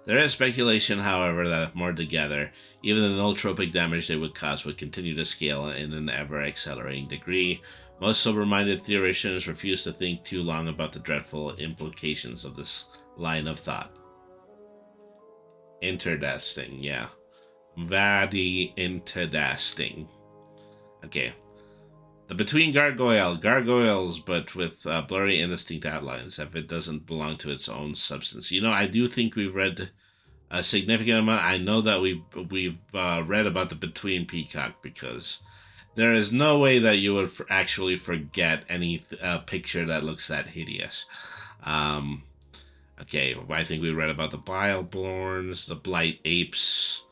[SPEAKER 2] There is speculation, however, that if more together, even the nulltropic damage they would cause would continue to scale in an ever-accelerating degree. Most sober-minded theorists refuse to think too long about the dreadful implications of this line of thought. Interesting, yeah. Very interesting. Okay. The between gargoyles, but with blurry, indistinct outlines, if it doesn't belong to its own substance. You know, I do think we've read a significant amount. I know that we've read about the between peacock, because there is no way that you would actually forget any picture that looks that hideous. Okay, I think we read about the Bileborns, the Blight Apes,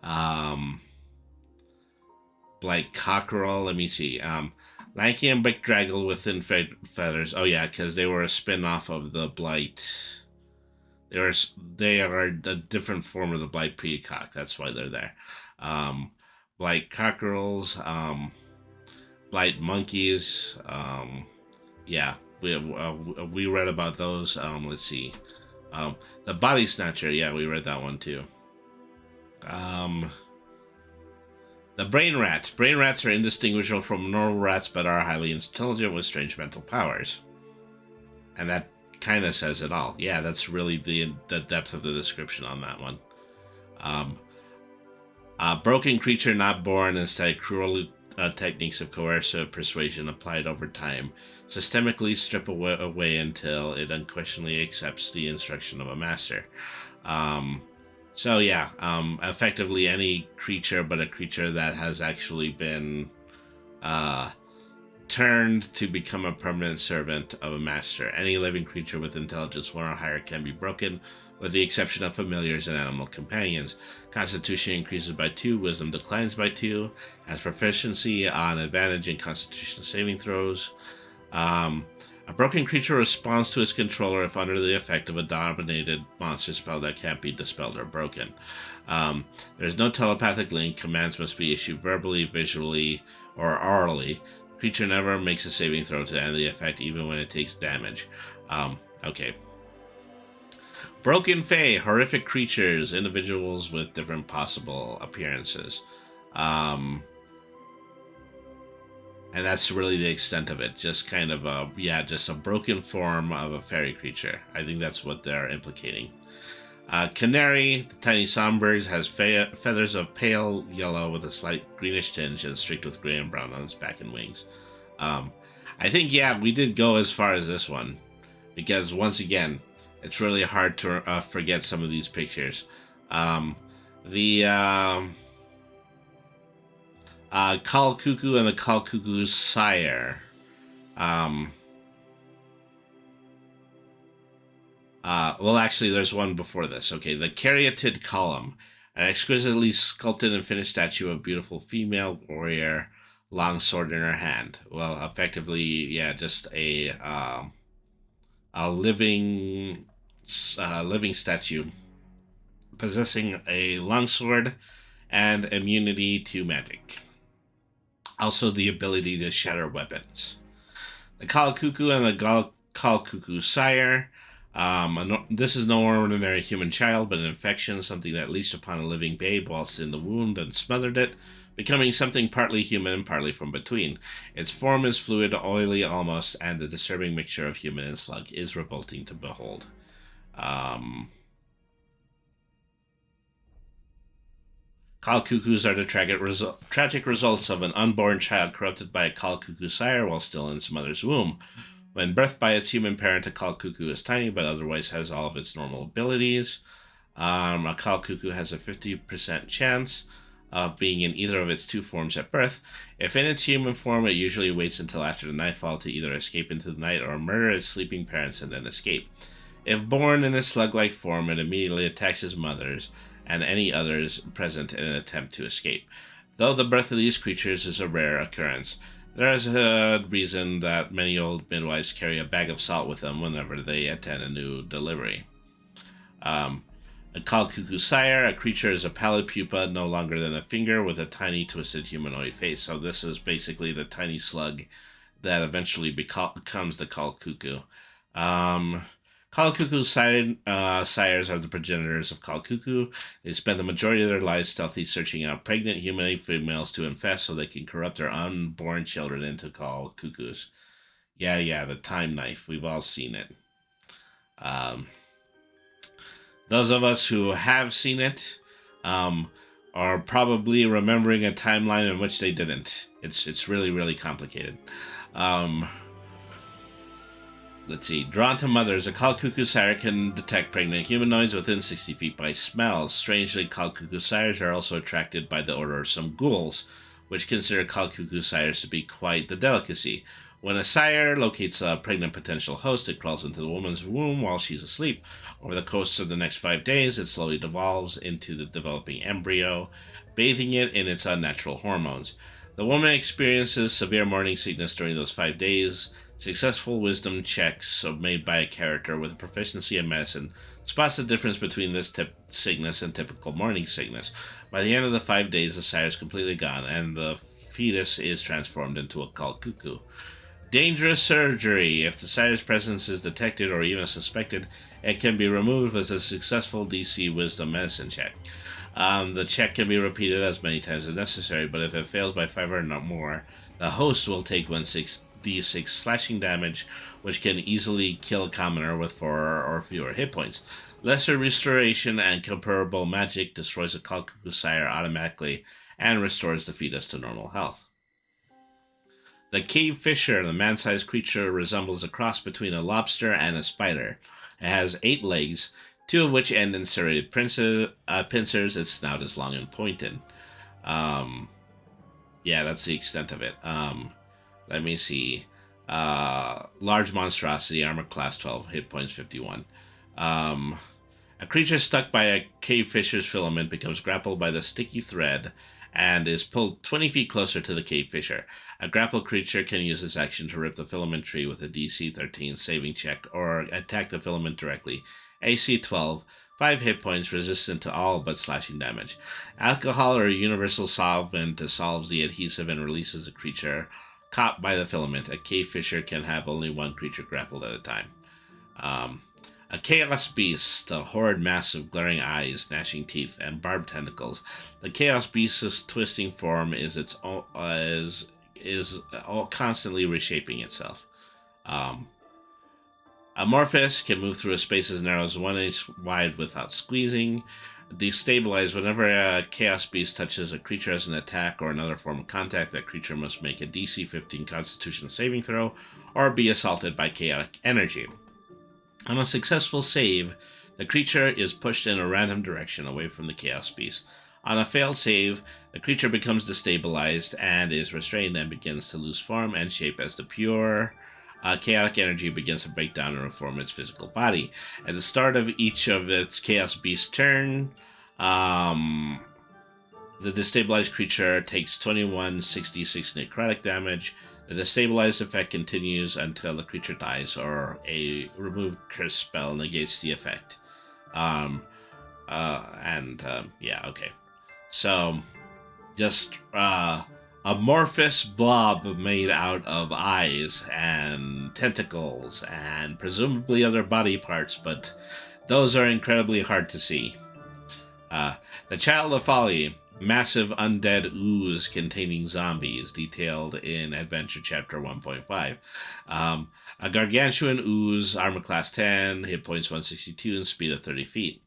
[SPEAKER 2] Blight Cockerel. Let me see. Lanky and Bedraggle with thin feathers. Oh yeah, because they were a spin-off of the Blight. They are a different form of the Blight Peacock. That's why they're there. Blight Cockerels, Blight Monkeys. Yeah, we read about those. Let's see. The Body Snatcher. Yeah, we read that one too. The Brain Rat. Brain rats are indistinguishable from normal rats, but are highly intelligent with strange mental powers. And that kind of says it all. Yeah, that's really the depth of the description on that one. A broken creature not born, instead cruel techniques of coercive persuasion applied over time systemically strip away until it unquestionably accepts the instruction of a master. So yeah, effectively any creature, but a creature that has actually been turned to become a permanent servant of a master. Any living creature with intelligence 1 or higher can be broken, with the exception of familiars and animal companions. Constitution increases by 2, wisdom declines by 2, has proficiency on advantage in constitution saving throws. A broken creature responds to its controller if under the effect of a dominated monster spell that can't be dispelled or broken. There's no telepathic link. Commands must be issued verbally, visually, or orally. Creature never makes a saving throw to end the effect, even when it takes damage. Okay. Broken Fae, horrific creatures, individuals with different possible appearances. And that's really the extent of it. Just kind of just a broken form of a fairy creature. I think that's what they're implicating. Canary, the tiny songbird, has feathers of pale yellow with a slight greenish tinge and streaked with gray and brown on its back and wings. I think, we did go as far as this one. Because, once again, it's really hard to forget some of these pictures. The Call Cuckoo and the Call Cuckoo Sire. Well, actually, there's one before this. Okay, the Caryatid Column, an exquisitely sculpted and finished statue of beautiful female warrior, long sword in her hand. Well, effectively, just a living statue possessing a longsword and immunity to magic. Also, the ability to shatter weapons. The Call Cuckoo and the Call Cuckoo Sire. This is no ordinary human child, but an infection, something that leashed upon a living babe whilst in the wound and smothered it, becoming something partly human and partly from between. Its form is fluid, oily almost, and the disturbing mixture of human and slug is revolting to behold. Call Cuckoos are the tragic results of an unborn child corrupted by a Call Cuckoo Sire while still in its mother's womb. When birthed by its human parent, a Call Cuckoo is tiny, but otherwise has all of its normal abilities. A Call Cuckoo has a 50% chance of being in either of its two forms at birth. If in its human form, it usually waits until after the nightfall to either escape into the night or murder its sleeping parents and then escape. If born in its slug-like form, it immediately attacks its mothers and any others present in an attempt to escape. Though the birth of these creatures is a rare occurrence, there is a reason that many old midwives carry a bag of salt with them whenever they attend a new delivery. A Call Cuckoo Sire, a creature is a pallid pupa no longer than a finger with a tiny twisted humanoid face. So this is basically the tiny slug that eventually becomes the Call Cuckoo. Call Cuckoo sires are the progenitors of Call Cuckoo. They spend the majority of their lives stealthy searching out pregnant human females to infest so they can corrupt their unborn children into Call Cuckoos. Yeah, the time knife. We've all seen it. Those of us who have seen it are probably remembering a timeline in which they didn't. It's really, really complicated. Let's see. Drawn to mothers, a Call Cuckoo Sire can detect pregnant humanoids within 60 feet by smells. Strangely, Call Cuckoo Sires are also attracted by the odor of some ghouls, which consider Call Cuckoo Sires to be quite the delicacy. When a sire locates a pregnant potential host, it crawls into the woman's womb while she's asleep. Over the course of the next 5 days, it slowly devolves into the developing embryo, bathing it in its unnatural hormones. The woman experiences severe morning sickness during those 5 days. Successful wisdom checks made by a character with a proficiency in medicine spots the difference between this sickness and typical morning sickness. By the end of the 5 days, the sire is completely gone, and the fetus is transformed into a Call Cuckoo. Dangerous surgery. If the sire's presence is detected or even suspected, it can be removed with a successful DC Wisdom Medicine check. The check can be repeated as many times as necessary, but if it fails by 5 or not more, the host will take 1d6 slashing damage, which can easily kill a commoner with 4 or fewer hit points. Lesser restoration and comparable magic destroys a Call Cuckoo Sire automatically and restores the fetus to normal health. The Cave Fisher, the man-sized creature, resembles a cross between a lobster and a spider. It has 8 legs, 2 of which end in serrated pincers. Its snout is long and pointed. That's the extent of it. Let me see. Large monstrosity, armor class 12, hit points 51. A creature stuck by a cave fisher's filament becomes grappled by the sticky thread and is pulled 20 feet closer to the cave fisher. A grappled creature can use this action to rip the filament tree with a DC 13 saving check or attack the filament directly. AC 12, 5 hit points, resistant to all but slashing damage. Alcohol or a universal solvent dissolves the adhesive and releases the creature caught by the filament. A cave fisher can have only one creature grappled at a time. A chaos beast, a horrid mass of glaring eyes, gnashing teeth, and barbed tentacles. The chaos beast's twisting form is constantly reshaping itself. Amorphous can move through a space as narrow as 1 inch wide without squeezing. Destabilize. Whenever a chaos beast touches a creature as an attack or another form of contact, that creature must make a DC 15 Constitution saving throw or be assaulted by chaotic energy. On a successful save, the creature is pushed in a random direction away from the chaos beast. On a failed save, the creature becomes destabilized and is restrained and begins to lose form and shape as the pure chaotic energy begins to break down and reform its physical body. At the start of each of its chaos beast's turn, the destabilized creature takes 2166 necrotic damage. The destabilized effect continues until the creature dies or a remove curse spell negates the effect. Yeah, okay. So, just amorphous blob made out of eyes and tentacles and presumably other body parts, but those are incredibly hard to see. The Child of Folly, massive undead ooze containing zombies, detailed in Adventure Chapter 1.5. A gargantuan ooze, armor class 10, hit points 162, and speed of 30 feet.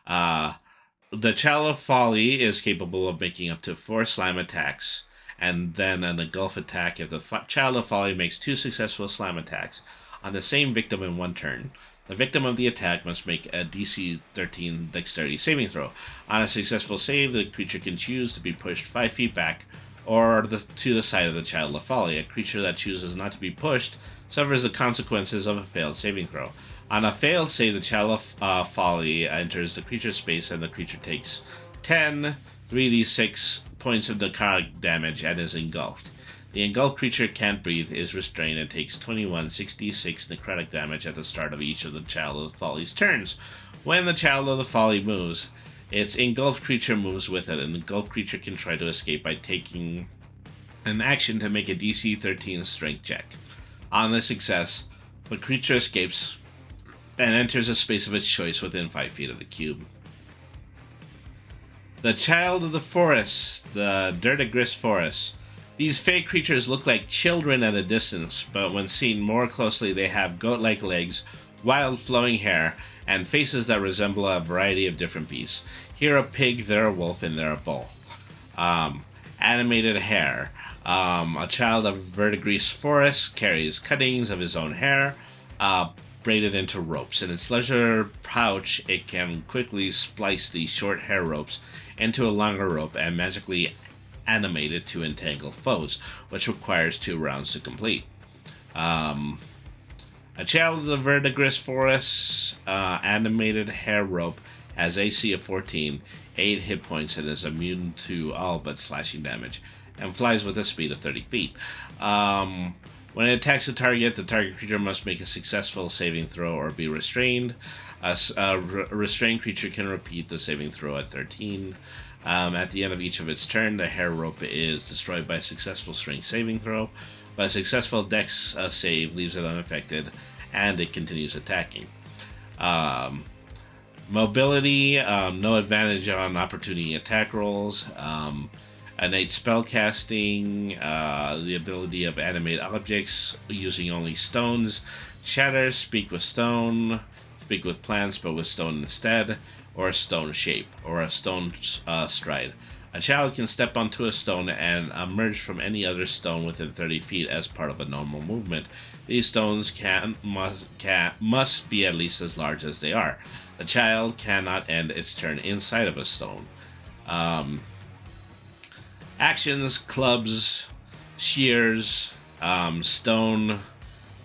[SPEAKER 2] The Child of Folly is capable of making up to 4 slam attacks, and then an engulf attack if the Child of Folly makes 2 successful slam attacks on the same victim in 1 turn. The victim of the attack must make a DC 13 Dexterity saving throw. On a successful save, the creature can choose to be pushed 5 feet back or to the side of the Child of Folly. A creature that chooses not to be pushed suffers the consequences of a failed saving throw. On a failed save, the Child of Folly enters the creature's space and the creature takes 10 3d6 points of necrotic damage and is engulfed. The engulfed creature can't breathe, is restrained, and takes 2166 necrotic damage at the start of each of the Child of the Folly's turns. When the Child of the Folly moves, its engulfed creature moves with it. An engulfed creature can try to escape by taking an action to make a DC 13 strength check. On the success, the creature escapes and enters a space of its choice within 5 feet of the cube. The Child of the Forest, the Dirtigris Forest. These fey creatures look like children at a distance, but when seen more closely, they have goat-like legs, wild flowing hair, and faces that resemble a variety of different beasts. Here a pig, there a wolf, and there a bull. Animated hair. A child of verdigris forest carries cuttings of his own hair, braided into ropes. In its leisure pouch, it can quickly splice the short hair ropes into a longer rope and magically animate it to entangle foes, which requires 2 rounds to complete. A Child of the Verdigris Forest animated hair rope has AC of 14, 8 hit points, and is immune to all but slashing damage, and flies with a speed of 30 feet. When it attacks the target creature must make a successful saving throw or be restrained. A restrained creature can repeat the saving throw at 13. At the end of each of its turn, the hair rope is destroyed by a successful strength saving throw, but a successful dex save leaves it unaffected, and it continues attacking. Mobility, no advantage on opportunity attack rolls. Innate spellcasting, the ability of animate objects using only stones. Shatter, speak with stone, speak with plants but with stone instead, or a stone shape, or a stone stride. A child can step onto a stone and emerge from any other stone within 30 feet as part of a normal movement. These stones must be at least as large as they are. The child cannot end its turn inside of a stone. Actions, clubs, shears, stone,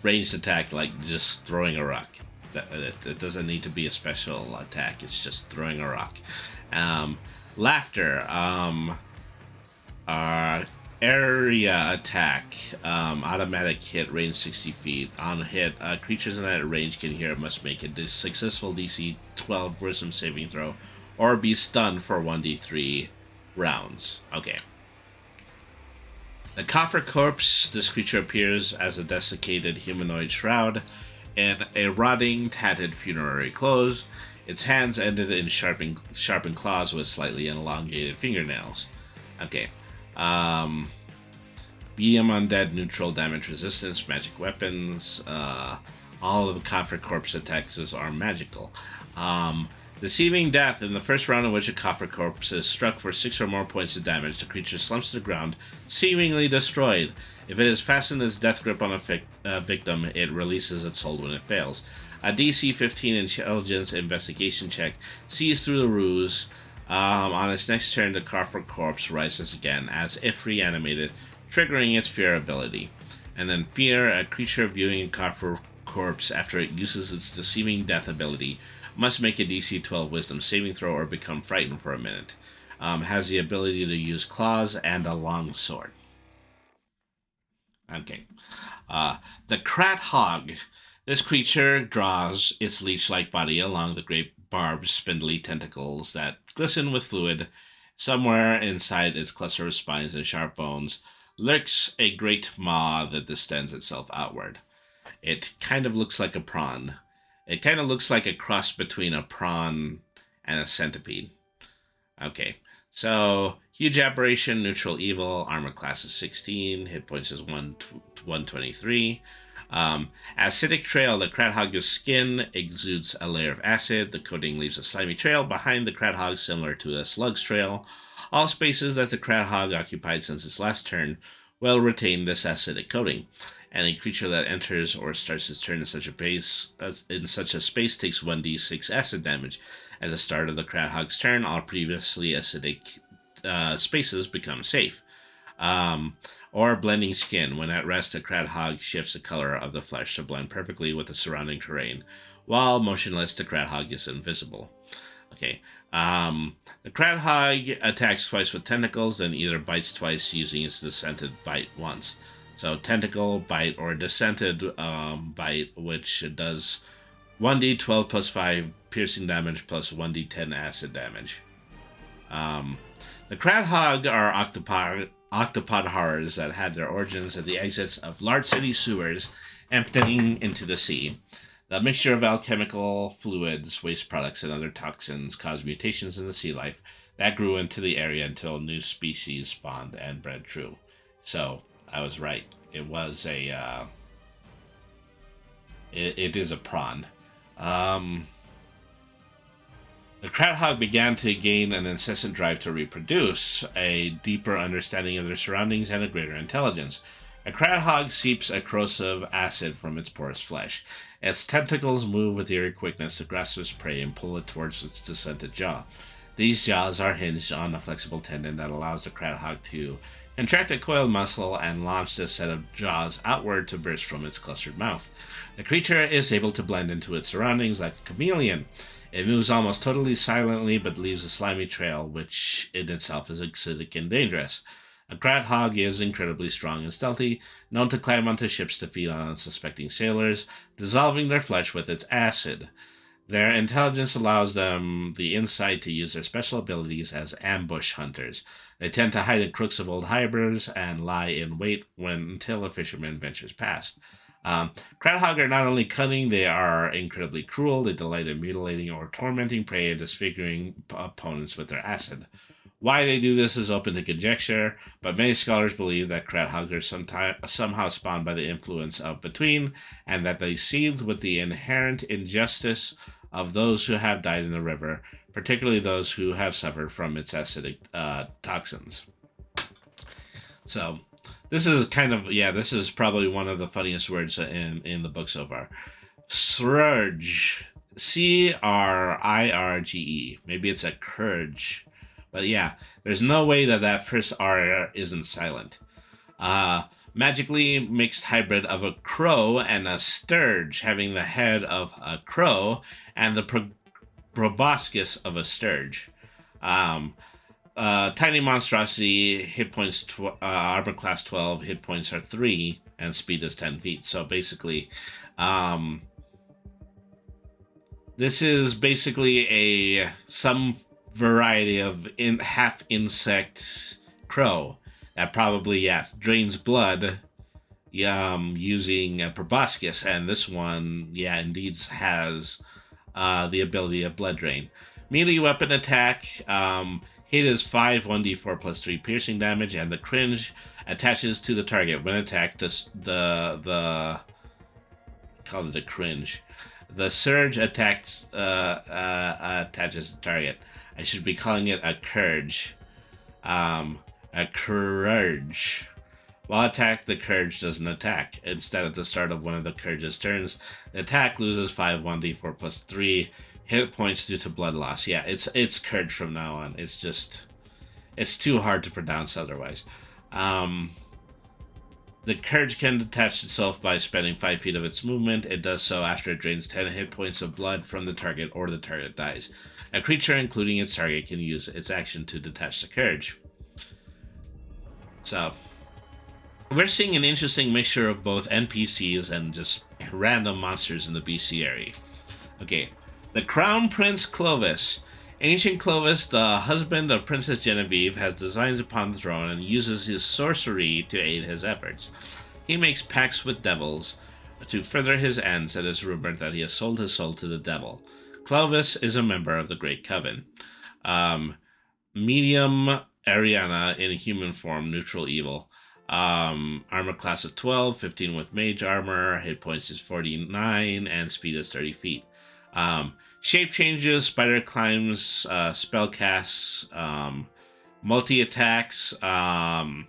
[SPEAKER 2] ranged attack, like just throwing a rock. It doesn't need to be a special attack, it's just throwing a rock. Laughter, area attack, automatic hit, range 60 feet. On hit, creatures in that range can hear it must make a successful DC 12 wisdom saving throw or be stunned for 1d3 rounds. Okay. The coffer corpse, this creature appears as a desiccated humanoid shroud in a rotting, tattered funerary clothes. Its hands ended in sharpened claws with slightly elongated fingernails. Okay. BM undead, neutral, damage resistance, magic weapons. All of the coffer corpse attacks are magical. Deceiving death. In the first round in which a coffer corpse is struck for 6 or more points of damage, the creature slumps to the ground, seemingly destroyed. If it has fastened its death grip on a victim, it releases its hold when it fails. A DC 15 intelligence investigation check sees through the ruse. On its next turn, the coffer corpse rises again, as if reanimated, triggering its fear ability. And then fear, a creature viewing a coffer corpse after it uses its deceiving death ability must make a DC 12 wisdom saving throw or become frightened for a minute. Has the ability to use claws and a long sword. Okay. The Krat Hog. This creature draws its leech-like body along the great barbed, spindly tentacles that glisten with fluid. Somewhere inside its cluster of spines and sharp bones lurks a great maw that distends itself outward. It kind of looks like a prawn. It kind of looks like a cross between a prawn and a centipede. Okay, so huge aberration, neutral evil, armor class is 16, hit points is 123. Acidic trail, the Krat Hog's skin exudes a layer of acid. The coating leaves a slimy trail behind the Krat Hog similar to a slug's trail. All spaces that the Krat Hog occupied since its last turn will retain this acidic coating. Any creature that enters or starts its turn in such a space takes 1d6 acid damage. At the start of the Krat Hog's turn, all previously acidic spaces become safe. Or blending skin. When at rest, the Krat Hog shifts the color of the flesh to blend perfectly with the surrounding terrain. While motionless, the Krat Hog is invisible. Okay. The Krat Hog attacks twice with tentacles, then either bites twice using its descented bite once. So tentacle, bite, or descented bite, which does 1d12 plus 5 piercing damage plus 1d10 acid damage. The Krat Hog are octopod horrors that had their origins at the exits of large city sewers emptying into the sea. The mixture of alchemical fluids, waste products, and other toxins caused mutations in the sea life that grew into the area until new species spawned and bred true. So, I was right. It was a, it is a prawn. The Krat Hog began to gain an incessant drive to reproduce, a deeper understanding of their surroundings, and a greater intelligence. A Krat Hog seeps a corrosive acid from its porous flesh. Its tentacles move with eerie quickness to grasp its prey and pull it towards its descended jaw. These jaws are hinged on a flexible tendon that allows the Krat Hog to contract a coiled muscle and launch this set of jaws outward to burst from its clustered mouth. The creature is able to blend into its surroundings like a chameleon. It moves almost totally silently but leaves a slimy trail, which in itself is acidic and dangerous. A Krat Hog is incredibly strong and stealthy, known to climb onto ships to feed on unsuspecting sailors, dissolving their flesh with its acid. Their intelligence allows them the insight to use their special abilities as ambush hunters. They tend to hide in crooks of old harbors and lie in wait until a fisherman ventures past. Krat Hog are not only cunning, they are incredibly cruel. They delight in mutilating or tormenting prey and disfiguring opponents with their acid. Why they do this is open to conjecture, but many scholars believe that Krat Hog are somehow spawned by the influence of Between, and that they seethe with the inherent injustice of those who have died in the river, particularly those who have suffered from its acidic toxins. So, this is this is probably one of the funniest words in the book so far. Scourge. Crirge. Maybe it's a courage. But yeah, there's no way that first R isn't silent. Magically mixed hybrid of a crow and a sturge, having the head of a crow and the proboscis of a sturge. Tiny monstrosity, hit points, armor class 12, hit points are 3, and speed is 10 feet. So basically, this is basically some variety of half insect crow. that probably, drains blood using proboscis, and this one, indeed has the ability of blood drain. Melee weapon attack, hit is 5 1d4 plus 3 piercing damage, and the cringe attaches to the target when attacked. The call it a cringe. The surge attaches the target. I should be calling it a courage. A courage. While attacked, the courage doesn't attack. Instead, at the start of one of the courage's turns, the attack loses 5 1d4 plus 3 hit points due to blood loss. Yeah, it's courage from now on. It's too hard to pronounce otherwise. The courage can detach itself by spending 5 feet of its movement. It does so after it drains 10 hit points of blood from the target or the target dies. A creature, including its target, can use its action to detach the courage. So, we're seeing an interesting mixture of both NPCs and just random monsters in the BC area. Okay, the Crown Prince Clovis. Ancient Clovis, the husband of Princess Genevieve, has designs upon the throne and uses his sorcery to aid his efforts. He makes pacts with devils to further his ends, and it is rumored that he has sold his soul to the devil. Clovis is a member of the Great Coven. Medium Ariana in human form, neutral evil. Armor class of 12, 15 with mage armor, hit points is 49, and speed is 30 feet. Shape changes, spider climbs, spell casts, multi attacks, bite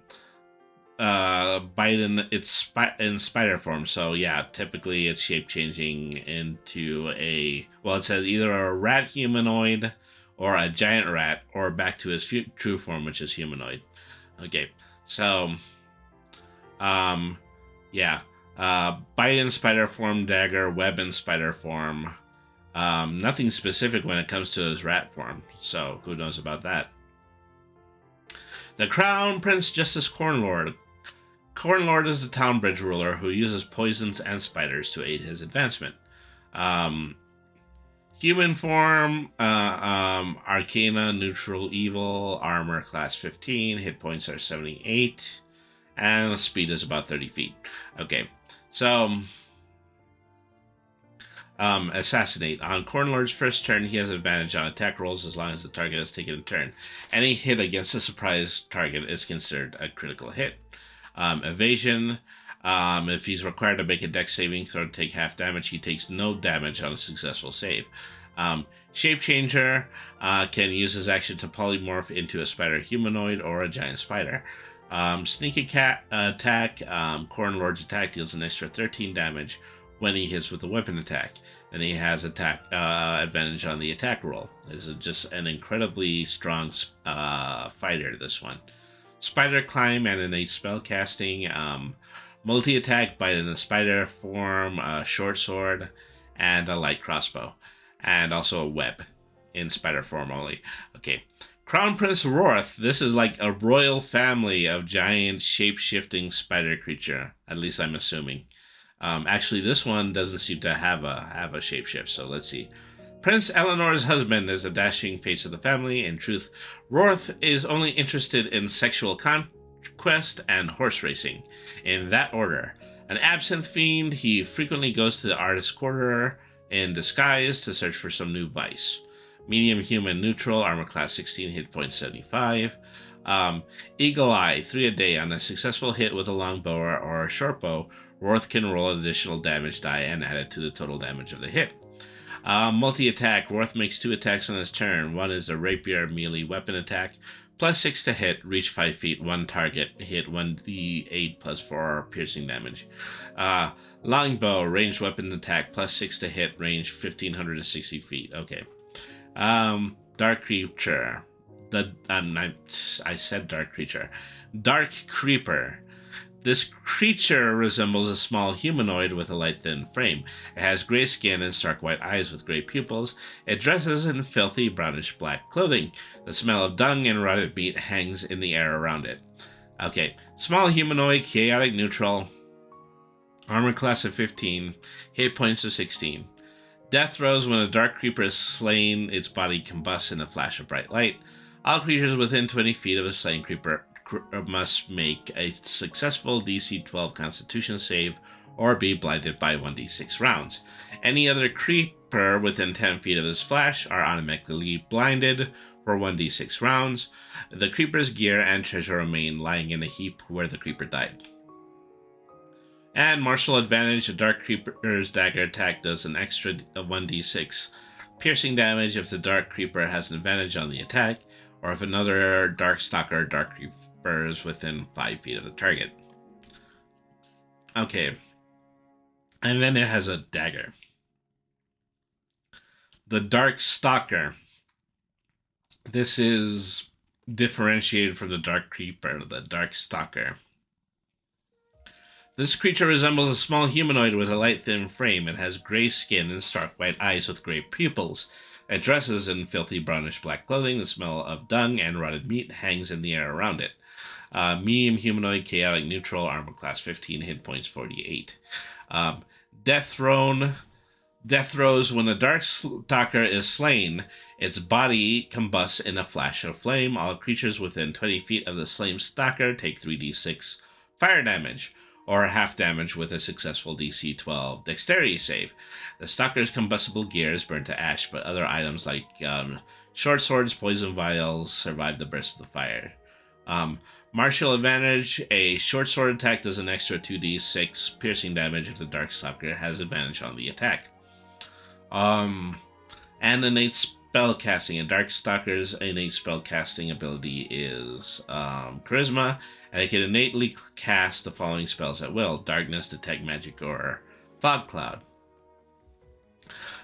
[SPEAKER 2] in spider form. So yeah, typically it's shape changing into it says either a rat humanoid or a giant rat, or back to his true form, which is humanoid. Okay, so bite in spider form, dagger, web in spider form. Nothing specific when it comes to his rat form, so who knows about that. The Crown Prince Justice Cornlord. Cornlord is the town bridge ruler who uses poisons and spiders to aid his advancement. Human form, Arcana, neutral evil, armor class 15, hit points are 78, and the speed is about 30 feet. Okay, so assassinate. On Cornlord's first turn, he has advantage on attack rolls as long as the target has taken a turn. Any hit against a surprise target is considered a critical hit. Evasion. If he's required to make a dex saving throw to take half damage, he takes no damage on a successful save. Shape Changer can use his action to polymorph into a spider humanoid or a giant spider. Sneak attack. Cornlord's attack deals an extra 13 damage when he hits with a weapon attack. And he has attack advantage on the attack roll. This is just an incredibly strong fighter, this one. Spider Climb and innate spell casting. Multi-attack, bite in the spider form, short sword, and a light crossbow. And also a web in spider form only. Okay. Crown Prince Rorth. This is like a royal family of giant shape-shifting spider creature. At least I'm assuming. Actually, this one doesn't seem to have a shapeshift, so let's see. Prince Eleanor's husband is the dashing face of the family. In truth, Rorth is only interested in sexual conquest and horse racing. In that order. An absinthe fiend, he frequently goes to the artist's quarter in disguise to search for some new vice. Medium human neutral, armor class 16, hit points 75. Eagle Eye, 3 a day. On a successful hit with a longbow or a short bow, Rorth can roll an additional damage die and add it to the total damage of the hit. Multi-attack. Rorth makes 2 attacks on his turn. One is a rapier melee weapon attack. Plus 6 to hit, reach 5 feet, 1 target, hit 1d8 plus 4 piercing damage. Longbow, ranged weapon attack, plus 6 to hit, range 1560 feet. Okay. Dark Creature. I said Dark Creature. Dark Creeper. This creature resembles a small humanoid with a light, thin frame. It has gray skin and stark white eyes with gray pupils. It dresses in filthy brownish black clothing. The smell of dung and rotted meat hangs in the air around it. Okay, small humanoid, chaotic neutral, armor class of 15, hit points of 16. Death throws when a dark creeper is slain, its body combusts in a flash of bright light. All creatures within 20 feet of a slain creeper must make a successful DC 12 Constitution save or be blinded by 1d6 rounds. Any other creeper within 10 feet of this flash are automatically blinded for 1d6 rounds. The creeper's gear and treasure remain lying in a heap where the creeper died. And martial advantage, a dark creeper's dagger attack does an extra 1d6 piercing damage if the dark creeper has an advantage on the attack, or if another dark stalker or dark creeper is within 5 feet of the target. Okay. And then it has a dagger. The Dark Stalker. This is differentiated from the Dark Creeper, the Dark Stalker. This creature resembles a small humanoid with a light, thin frame. It has gray skin and stark white eyes with gray pupils. It dresses in filthy brownish black clothing. The smell of dung and rotted meat hangs in the air around it. Medium humanoid, chaotic neutral, armor class 15, hit points 48. Death throes. When the Dark Stalker is slain, its body combusts in a flash of flame. All creatures within 20 feet of the slain stalker take 3d6 fire damage, or half damage with a successful DC 12 dexterity save. The stalker's combustible gear is burned to ash, but other items like short swords, poison vials survive the burst of the fire. Martial advantage, a short sword attack does an extra 2d6 piercing damage if the Dark Stalker has advantage on the attack. And innate spellcasting. A Dark Stalker's innate spellcasting ability is Charisma, and it can innately cast the following spells at will: Darkness, Detect Magic, or Fog Cloud.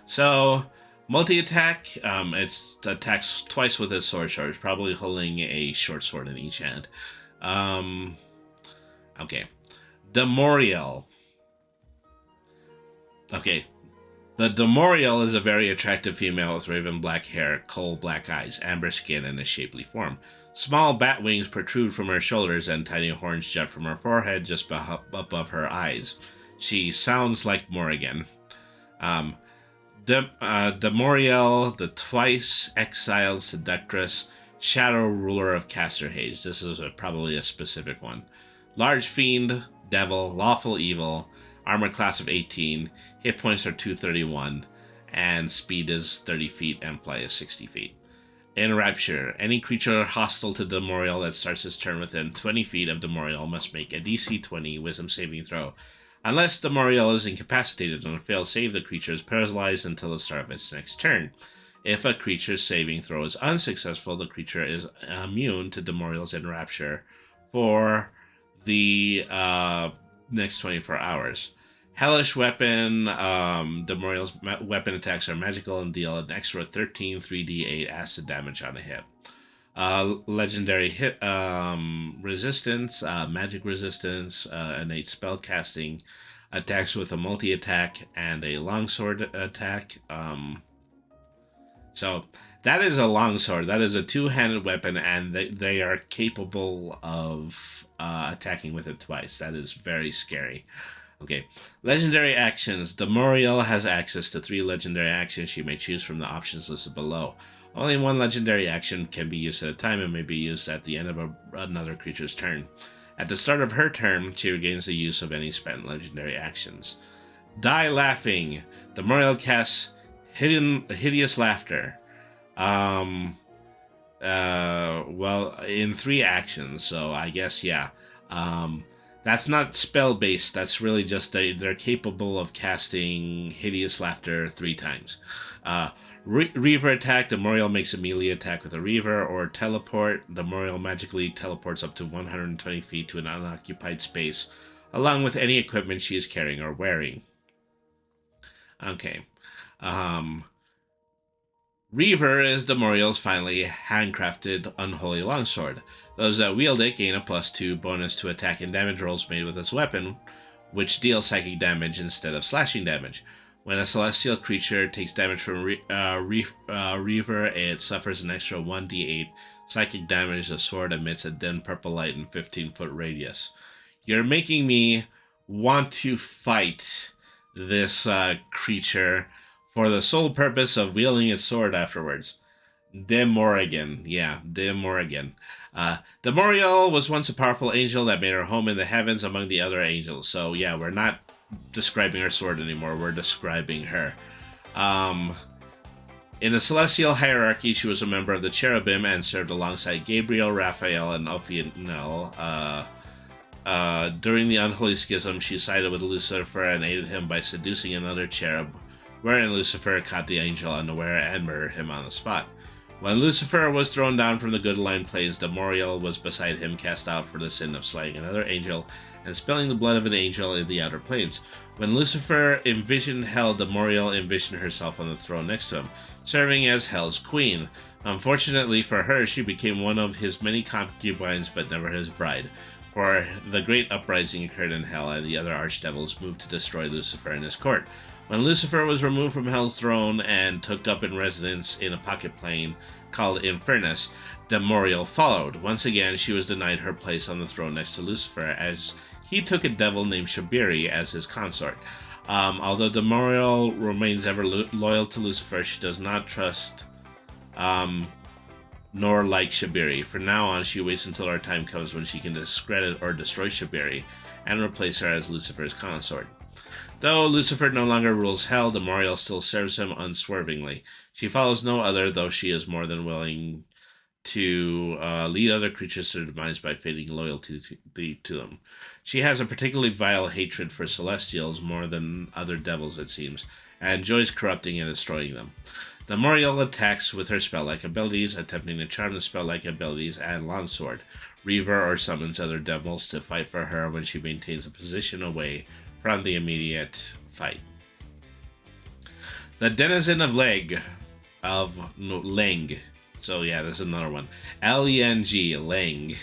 [SPEAKER 2] So, multi-attack, it attacks twice with its sword charge, probably holding a short sword in each hand. Okay. Demoriel. Okay. The Demoriel is a very attractive female with raven black hair, coal black eyes, amber skin, and a shapely form. Small bat wings protrude from her shoulders and tiny horns jut from her forehead just above her eyes. She sounds like Morrigan. Demoriel, the twice exiled seductress, shadow ruler of Casterhage. This is probably a specific one. Large fiend, devil, lawful evil, armor class of 18, hit points are 231, and speed is 30 feet and fly is 60 feet. Enrapture. Any creature hostile to Demoriel that starts its turn within 20 feet of Demoriel must make a DC 20 wisdom saving throw. Unless Demoriel is incapacitated on a failed save, the creature is paralyzed until the start of its next turn. If a creature's saving throw is unsuccessful, the creature is immune to Demoriel's enrapture for the next 24 hours. Hellish Weapon. Demoriel's weapon attacks are magical and deal an extra 13 3d8 acid damage on a hit. Legendary hit resistance, magic resistance, innate spell casting, attacks with a multi-attack and a longsword attack. So that is a longsword. That is a two-handed weapon, and they are capable of attacking with it twice. That is very scary. Okay, legendary actions. Demoriel has access to 3 legendary actions she may choose from the options listed below. Only one legendary action can be used at a time and may be used at the end of another creature's turn. At the start of her turn, she regains the use of any spent legendary actions. Die Laughing. Demoriel casts Hideous Laughter. Well, in 3 actions, so I guess, yeah. That's not spell-based, that's really just they're capable of casting Hideous Laughter 3 times. Reaver attack, Demoriel makes a melee attack with a Reaver, or teleport. Demoriel magically teleports up to 120 feet to an unoccupied space, along with any equipment she is carrying or wearing. Okay. Reaver is Demoriel's finely handcrafted unholy longsword. Those that wield it gain a +2 bonus to attack and damage rolls made with its weapon, which deals psychic damage instead of slashing damage. When a celestial creature takes damage from Reaver, it suffers an extra 1d8 psychic damage. The sword emits a dim purple light in 15-foot radius. You're making me want to fight this creature for the sole purpose of wielding its sword afterwards. De Morrigan. Yeah, De Morrigan. Demoriel was once a powerful angel that made her home in the heavens among the other angels. So, yeah, we're not describing her sword anymore. We're describing her. Um, in the celestial hierarchy, she was a member of the cherubim and served alongside Gabriel, Raphael, and Ophiel. During the unholy schism, she sided with Lucifer and aided him by seducing another cherub, wherein Lucifer caught the angel unaware and murdered him on the spot. When Lucifer was thrown down from the good line plains, Demoriel was beside him, cast out for the sin of slaying another angel and spilling the blood of an angel in the outer plains. When Lucifer envisioned hell, Demoriel envisioned herself on the throne next to him, serving as Hell's queen. Unfortunately for her, she became one of his many concubines, but never his bride. For the great uprising occurred in Hell, and the other archdevils moved to destroy Lucifer and his court. When Lucifer was removed from Hell's throne and took up in residence in a pocket plane called Infernus, Demoriel followed. Once again, she was denied her place on the throne next to Lucifer, as he took a devil named Shabiri as his consort. Although Demoriel remains ever loyal to Lucifer, she does not trust nor like Shabiri. From now on, she waits until her time comes when she can discredit or destroy Shabiri and replace her as Lucifer's consort. Though Lucifer no longer rules Hell, Demoriel still serves him unswervingly. She follows no other, though she is more than willing to lead other creatures to their demise by feigning loyalty to them. She has a particularly vile hatred for Celestials more than other devils, it seems, and enjoys corrupting and destroying them. Demoriel attacks with her spell-like abilities, attempting to charm the spell-like abilities and longsword, reaver or summons other devils to fight for her when she maintains a position away from the immediate fight. The denizen of Leng. So yeah, this is another one. L-E-N-G, Leng.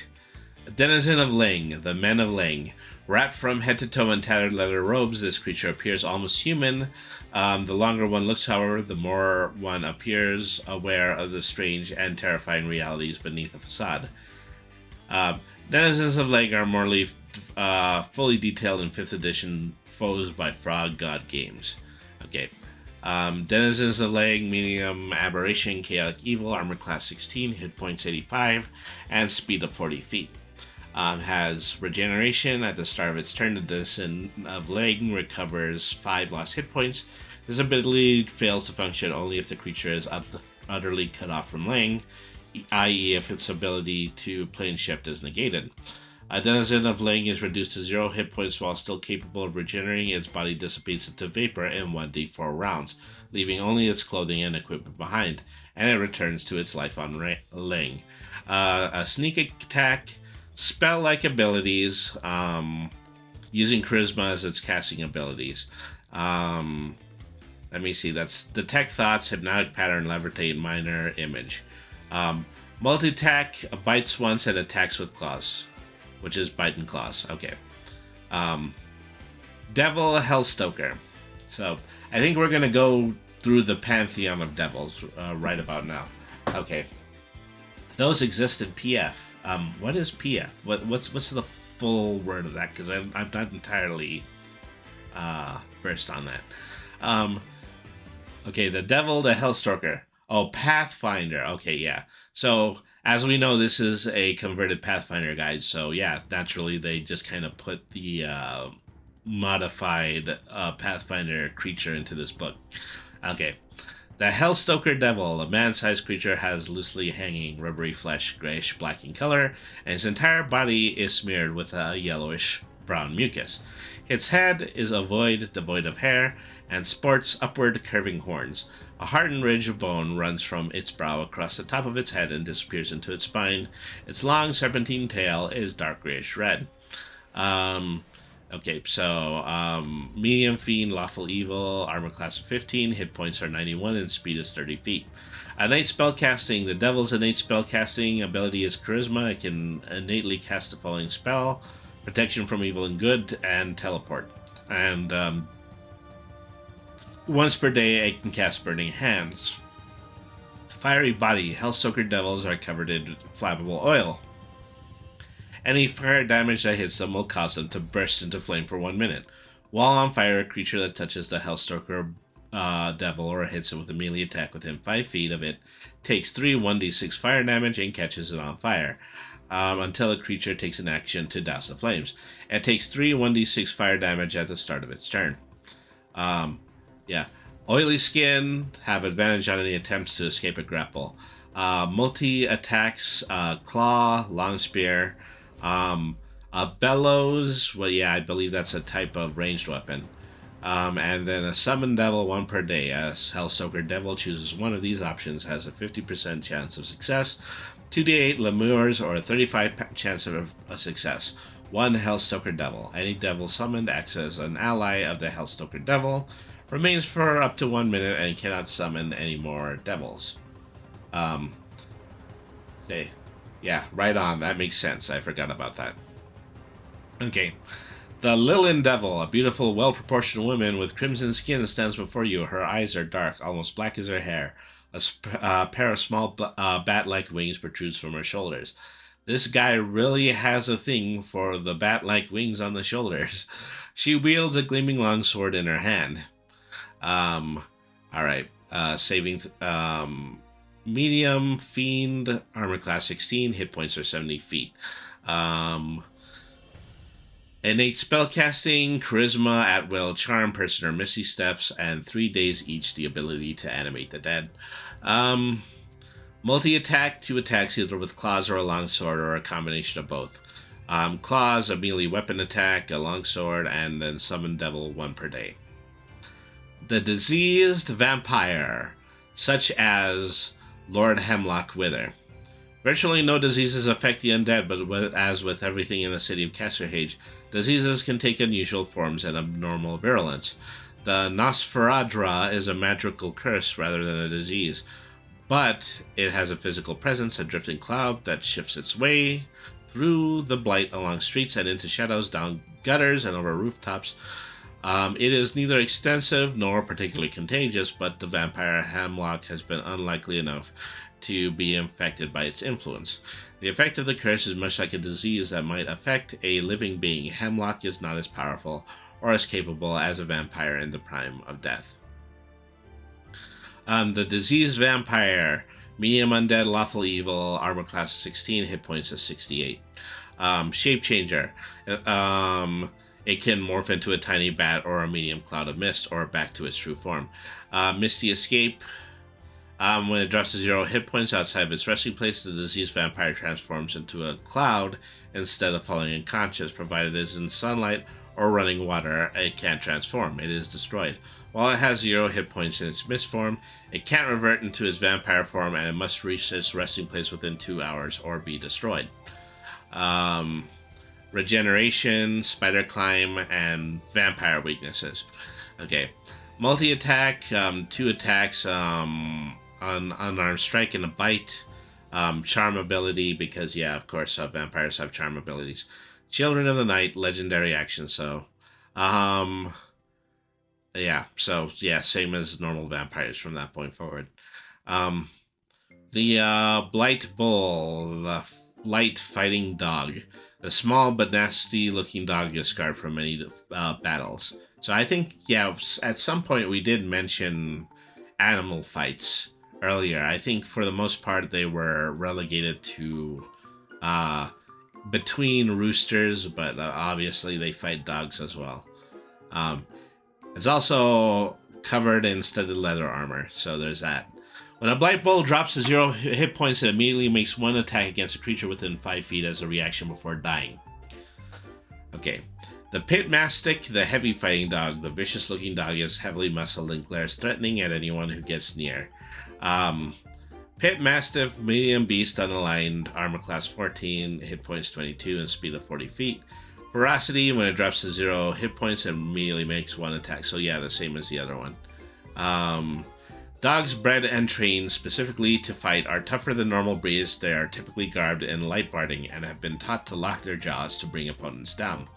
[SPEAKER 2] Denizen of Leng, the men of Leng. Wrapped from head to toe in tattered leather robes, this creature appears almost human. The longer one looks, however, the more one appears aware of the strange and terrifying realities beneath the facade. Denizens of Leng are more fully detailed in 5th edition Foes by Frog God Games. Okay. Denizens of Leng, medium aberration, chaotic evil, armor class 16, hit points 85, and speed of 40 feet. Has regeneration at the start of its turn. The Denizen of Leng recovers 5 lost hit points. This ability fails to function only if the creature is utterly cut off from Leng, i.e. if its ability to plane shift is negated. A Denizen of Leng is reduced to 0 hit points while still capable of regenerating. Its body dissipates into vapor in 1d4 rounds, leaving only its clothing and equipment behind, and it returns to its life on Leng. A sneak attack, spell-like abilities, using charisma as its casting abilities. Let me see, that's detect thoughts, hypnotic pattern, levitate, minor image. Multi-attack, bites once and attacks with claws, which is bite and claws. Okay. Devil Hellstoker. So I think we're gonna go through the pantheon of devils right about now. Okay. Those exist in PF. What is PF? What's the full word of that? Because I'm not entirely versed on that. Okay, the devil, the Hellstalker. Oh, Pathfinder. Okay, yeah. So as we know, this is a converted Pathfinder guide. So yeah, naturally they just kind of put the modified Pathfinder creature into this book. Okay. The Hellstoker Devil, a man-sized creature, has loosely hanging rubbery flesh, grayish-black in color, and its entire body is smeared with a yellowish-brown mucus. Its head is ovoid, devoid of hair, and sports upward curving horns. A hardened ridge of bone runs from its brow across the top of its head and disappears into its spine. Its long serpentine tail is dark grayish-red. Okay, so medium fiend, lawful evil, armor class of 15, hit points are 91, and speed is 30 feet. Innate spellcasting. The devil's innate spellcasting ability is charisma. It can innately cast the following spell: protection from evil and good, and teleport. And once per day, it can cast burning hands. Fiery body. Hellstoker devils are covered in flammable oil. Any fire damage that hits them will cause them to burst into flame for 1 minute. While on fire, a creature that touches the Hellstoker devil or hits it with a melee attack within 5 feet of it takes 3 1d6 fire damage and catches it on fire. Until a creature takes an action to douse the flames. It takes 3 1d6 fire damage at the start of its turn. Yeah. Oily Skin have advantage on any attempts to escape a grapple. Multi-attacks, Claw, Long Spear. Bellows, well, yeah, I believe that's a type of ranged weapon. And then a Summon Devil, 1 per day. A Hellstoker Devil chooses one of these options, has a 50% chance of success. 2d8 Lemures, or a 35% chance of a success. 1 Hellstoker Devil. Any devil summoned acts as an ally of the Hellstoker Devil, remains for up to 1 minute, and cannot summon any more devils. Yeah, right on. That makes sense. I forgot about that. Okay. The Lilin Devil, a beautiful, well-proportioned woman with crimson skin, stands before you. Her eyes are dark, almost black as her hair. A pair of small bat-like wings protrudes from her shoulders. This guy really has a thing for the bat-like wings on the shoulders. She wields a gleaming longsword in her hand. Alright. Saving... medium, Fiend, armor class 16, hit points are 70 feet. Innate spellcasting, charisma, at will, charm, person, or misty steps, and 3 days each the ability to animate the dead. Multi-attack, 2 attacks either with claws or a longsword, or a combination of both. Claws, a melee weapon attack, a longsword, and then summon devil, 1 per day. The diseased vampire, such as Lord Hemlock Wither. Virtually no diseases affect the undead, but as with everything in the city of Casterhage, diseases can take unusual forms and abnormal virulence. The Nosferadra is a magical curse rather than a disease, but it has a physical presence, a drifting cloud that shifts its way through the blight along streets and into shadows, down gutters, and over rooftops. It is neither extensive nor particularly contagious, but the vampire Hemlock has been unlikely enough to be infected by its influence. The effect of the curse is much like a disease that might affect a living being. Hemlock is not as powerful or as capable as a vampire in the prime of death. The diseased vampire, medium undead, lawful evil, armor class 16, hit points is 68. Shape changer. It can morph into a tiny bat or a medium cloud of mist, or back to its true form. Misty escape. When it drops to 0 hit points outside of its resting place, the diseased vampire transforms into a cloud instead of falling unconscious. Provided it is in sunlight or running water, it can't transform. It is destroyed. While it has 0 hit points in its mist form, it can't revert into its vampire form, and it must reach its resting place within 2 hours or be destroyed. Regeneration, spider climb, and vampire weaknesses. Okay. Multi-attack, 2 attacks, unarmed strike and a bite. Charm ability, because, yeah, of course, vampires have charm abilities. Children of the Night, legendary action, so... same as normal vampires from that point forward. The Blight Bull, the light fighting dog. The small but nasty-looking dog is scarred from many battles. So I think, yeah, at some point we did mention animal fights earlier. I think for the most part they were relegated to between roosters, but obviously they fight dogs as well. It's also covered in studded leather armor, so there's that. When a Blight Bull drops to 0 hit points, it immediately makes 1 attack against a creature within 5 feet as a reaction before dying. Okay. The Pit Mastiff, the heavy fighting dog. The vicious-looking dog is heavily muscled and glares threatening at anyone who gets near. Pit Mastiff, medium beast, unaligned, armor class 14, hit points 22, and speed of 40 feet. Ferocity, when it drops to 0 hit points, it immediately makes 1 attack. So yeah, the same as the other one. Dogs bred and trained specifically to fight are tougher than normal breeds. They are typically garbed in light barding and have been taught to lock their jaws to bring opponents down.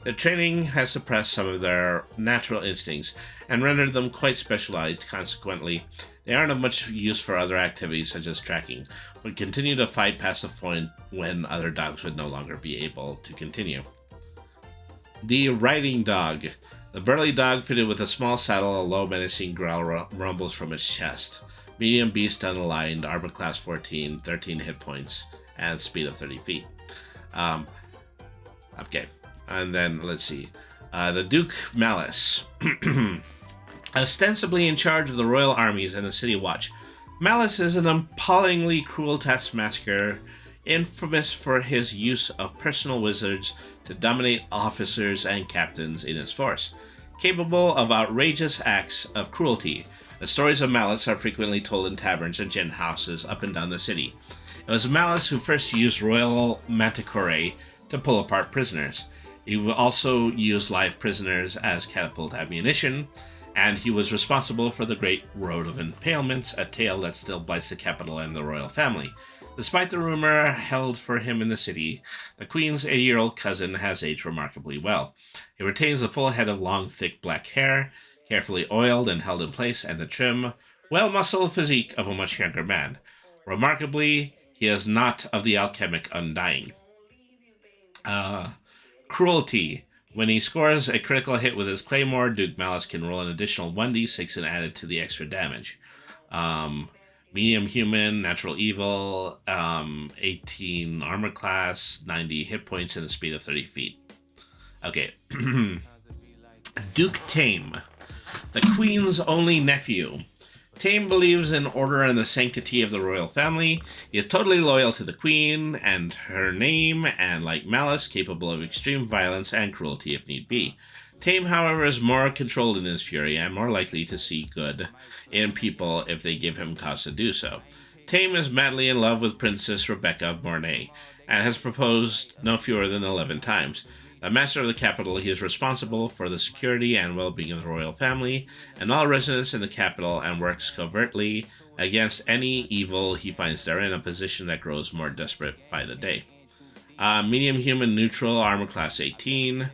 [SPEAKER 2] Their training has suppressed some of their natural instincts and rendered them quite specialized. Consequently, they aren't of much use for other activities such as tracking, but continue to fight past the point when other dogs would no longer be able to continue. The Riding Dog. The burly dog, fitted with a small saddle, a low menacing growl rumbles from its chest. Medium beast unaligned, armor class 14, 13 hit points, and speed of 30 feet. Okay, and then let's see. The Duke Malice. Ostensibly in charge of the royal armies and the city watch, Malice is an appallingly cruel taskmaster, infamous for his use of personal wizards to dominate officers and captains in his force. Capable of outrageous acts of cruelty, the stories of Malice are frequently told in taverns and gin houses up and down the city. It was Malice who first used royal manticore to pull apart prisoners. He also used live prisoners as catapult ammunition, and he was responsible for the Great Road of Impalements, a tale that still bites the capital and the royal family. Despite the rumor held for him in the city, the Queen's 80-year-old cousin has aged remarkably well. He retains a full head of long, thick black hair, carefully oiled and held in place, and the trim, well-muscled physique of a much younger man. Remarkably, he is not of the alchemic undying. Cruelty. When he scores a critical hit with his claymore, Duke Malice can roll an additional 1d6 and add it to the extra damage. Medium human, natural evil, 18 armor class, 90 hit points, and a speed of 30 feet. Okay. Duke Tame. The Queen's only nephew. Tame believes in order and the sanctity of the royal family. He is totally loyal to the Queen and her name, and like Malice, capable of extreme violence and cruelty if need be. Tame, however, is more controlled in his fury and more likely to see good in people if they give him cause to do so. Tame is madly in love with Princess Rebecca of Mornay and has proposed no fewer than 11 times. The master of the capital, he is responsible for the security and well-being of the royal family and all residents in the capital, and works covertly against any evil he finds therein, a position that grows more desperate by the day. Medium human, neutral, armor class 18.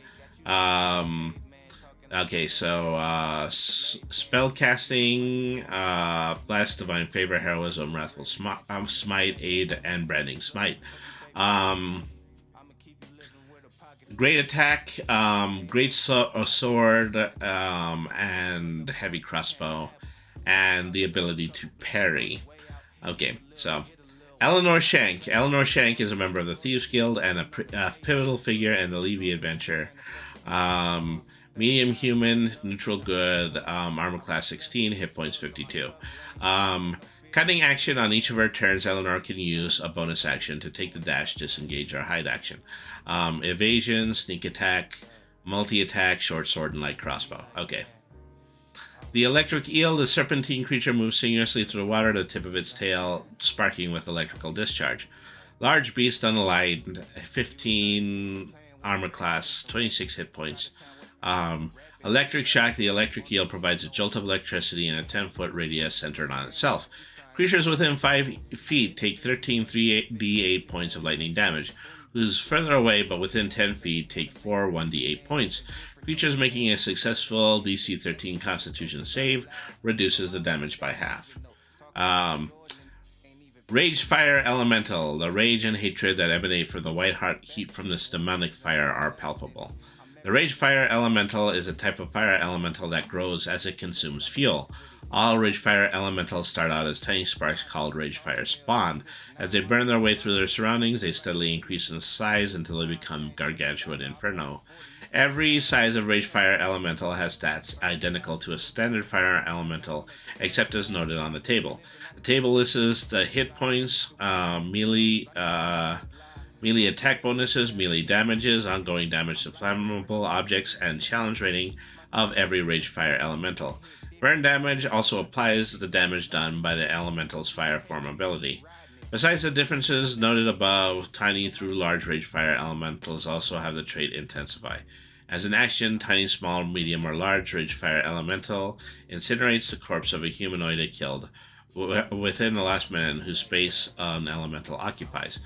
[SPEAKER 2] Okay, so spell casting, blast, divine favor, heroism, wrathful smite, aid, and branding smite. Great attack, great sword, and heavy crossbow, and the ability to parry. Okay, so Eleanor Shank. Eleanor Shank is a member of the Thieves Guild and a pivotal figure in the Levy adventure. Medium human, neutral good, armor class 16, hit points 52. Cutting action on each of her turns, Eleanor can use a bonus action to take the dash, disengage, or hide action. Evasion, sneak attack, multi-attack, short sword, and light crossbow. Okay. The electric eel, the serpentine creature, moves sinuously through the water, the tip of its tail sparking with electrical discharge. Large beast unaligned, 15 armor class, 26 hit points. Electric shock, the electric eel provides a jolt of electricity in a 10-foot radius centered on itself. Creatures within 5 feet take 13 3d8 points of lightning damage. Who's further away but within 10 feet take 4 1d8 points. Creatures making a successful DC 13 Constitution save reduces the damage by half. Rage Fire Elemental. The rage and hatred that emanate from the white heart heat from this demonic fire are palpable. The Rage Fire Elemental is a type of fire elemental that grows as it consumes fuel. All Rage Fire Elementals start out as tiny sparks called Rage Fire Spawn. As they burn their way through their surroundings, they steadily increase in size until they become Gargantuan Inferno. Every size of Rage Fire Elemental has stats identical to a standard Fire Elemental, except as noted on the table. The table lists the hit points, melee attack bonuses, melee damages, ongoing damage to flammable objects, and challenge rating of every Rage Fire Elemental. Burn damage also applies the damage done by the Elemental's Fire Form ability. Besides the differences noted above, tiny through large Rage Fire Elementals also have the trait Intensify. As an action, tiny, small, medium, or large Rage Fire Elemental incinerates the corpse of a humanoid it killed within the last minute whose space an elemental occupies.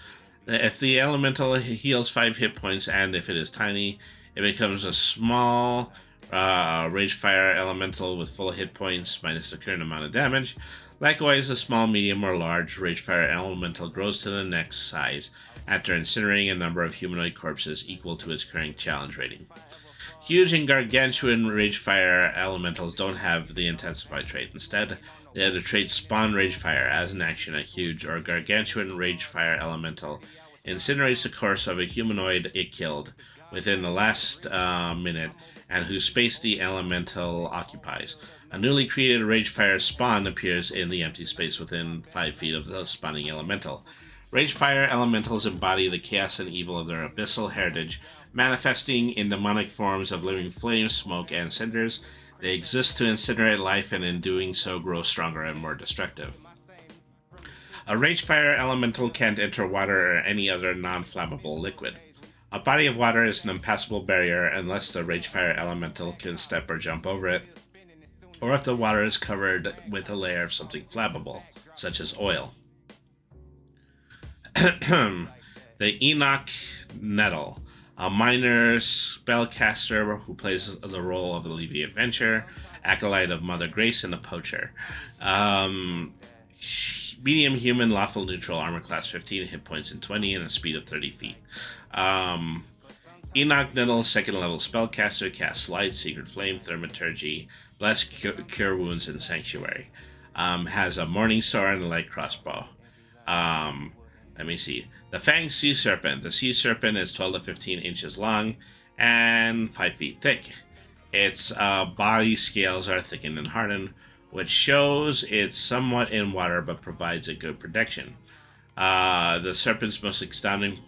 [SPEAKER 2] If the elemental heals 5 hit points, and if it is tiny, it becomes a small Rage Fire Elemental with full hit points minus the current amount of damage. Likewise, a small, medium, or large Rage Fire Elemental grows to the next size after incinerating a number of humanoid corpses equal to its current challenge rating. Huge and gargantuan Ragefire elementals don't have the Intensify trait. Instead, they have the trait Spawn Ragefire. As an action, a huge or gargantuan Ragefire elemental incinerates the corpse of a humanoid it killed within the last minute and whose space the elemental occupies. A newly created Ragefire spawn appears in the empty space within 5 feet of the spawning elemental. Ragefire elementals embody the chaos and evil of their abyssal heritage, manifesting in demonic forms of living flames, smoke, and cinders. They exist to incinerate life and in doing so grow stronger and more destructive. A Ragefire elemental can't enter water or any other non-flammable liquid. A body of water is an impassable barrier unless the Ragefire elemental can step or jump over it, or if the water is covered with a layer of something flammable, such as oil. The Enoch Nettle, a minor spellcaster who plays the role of the Levy Adventure, acolyte of Mother Grace, and a poacher. Medium human, lawful neutral, armor class 15, hit points in 20, and a speed of 30 feet. Enoch Nettle, second level spellcaster, casts Light, Secret Flame, Thaumaturgy, Bless, Cure Wounds, and Sanctuary. Has a Morning Sword and a light crossbow. Let me see. The Fanged Sea Serpent. The Sea Serpent is 12 to 15 inches long and 5 feet thick. Its body scales are thickened and hardened, which shows it's somewhat in water but provides a good protection. The serpent's most astounding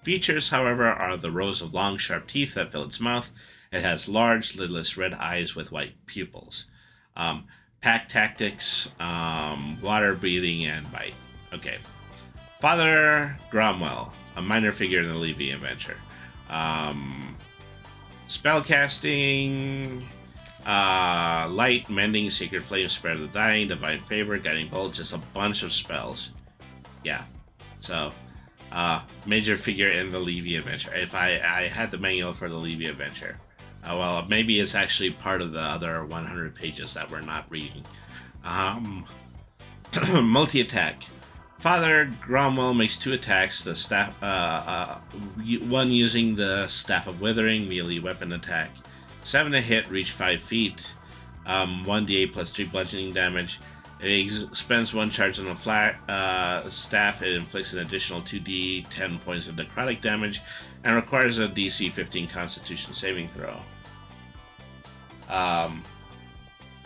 [SPEAKER 2] features, however, are the rows of long, sharp teeth that fill its mouth. It has large, lidless red eyes with white pupils. Pack tactics, water breathing, and bite. Okay. Father Gromwell, a minor figure in the Levy Adventure. Spellcasting, Light, Mending, Secret Flame, Spare the Dying, Divine Favor, Guiding Bolt, just a bunch of spells. Yeah. So, major figure in the Levy Adventure. If I had the manual for the Levy Adventure. Well, maybe it's actually part of the other 100 pages that we're not reading. Multi-attack. Father Gromwell makes 2 attacks, the staff, one using the Staff of Withering, melee weapon attack. 7 to hit, reach 5 feet, 1d8 plus 3 bludgeoning damage. It spends 1 charge on the staff. It inflicts an additional 2d10 points of necrotic damage and requires a DC 15 Constitution saving throw.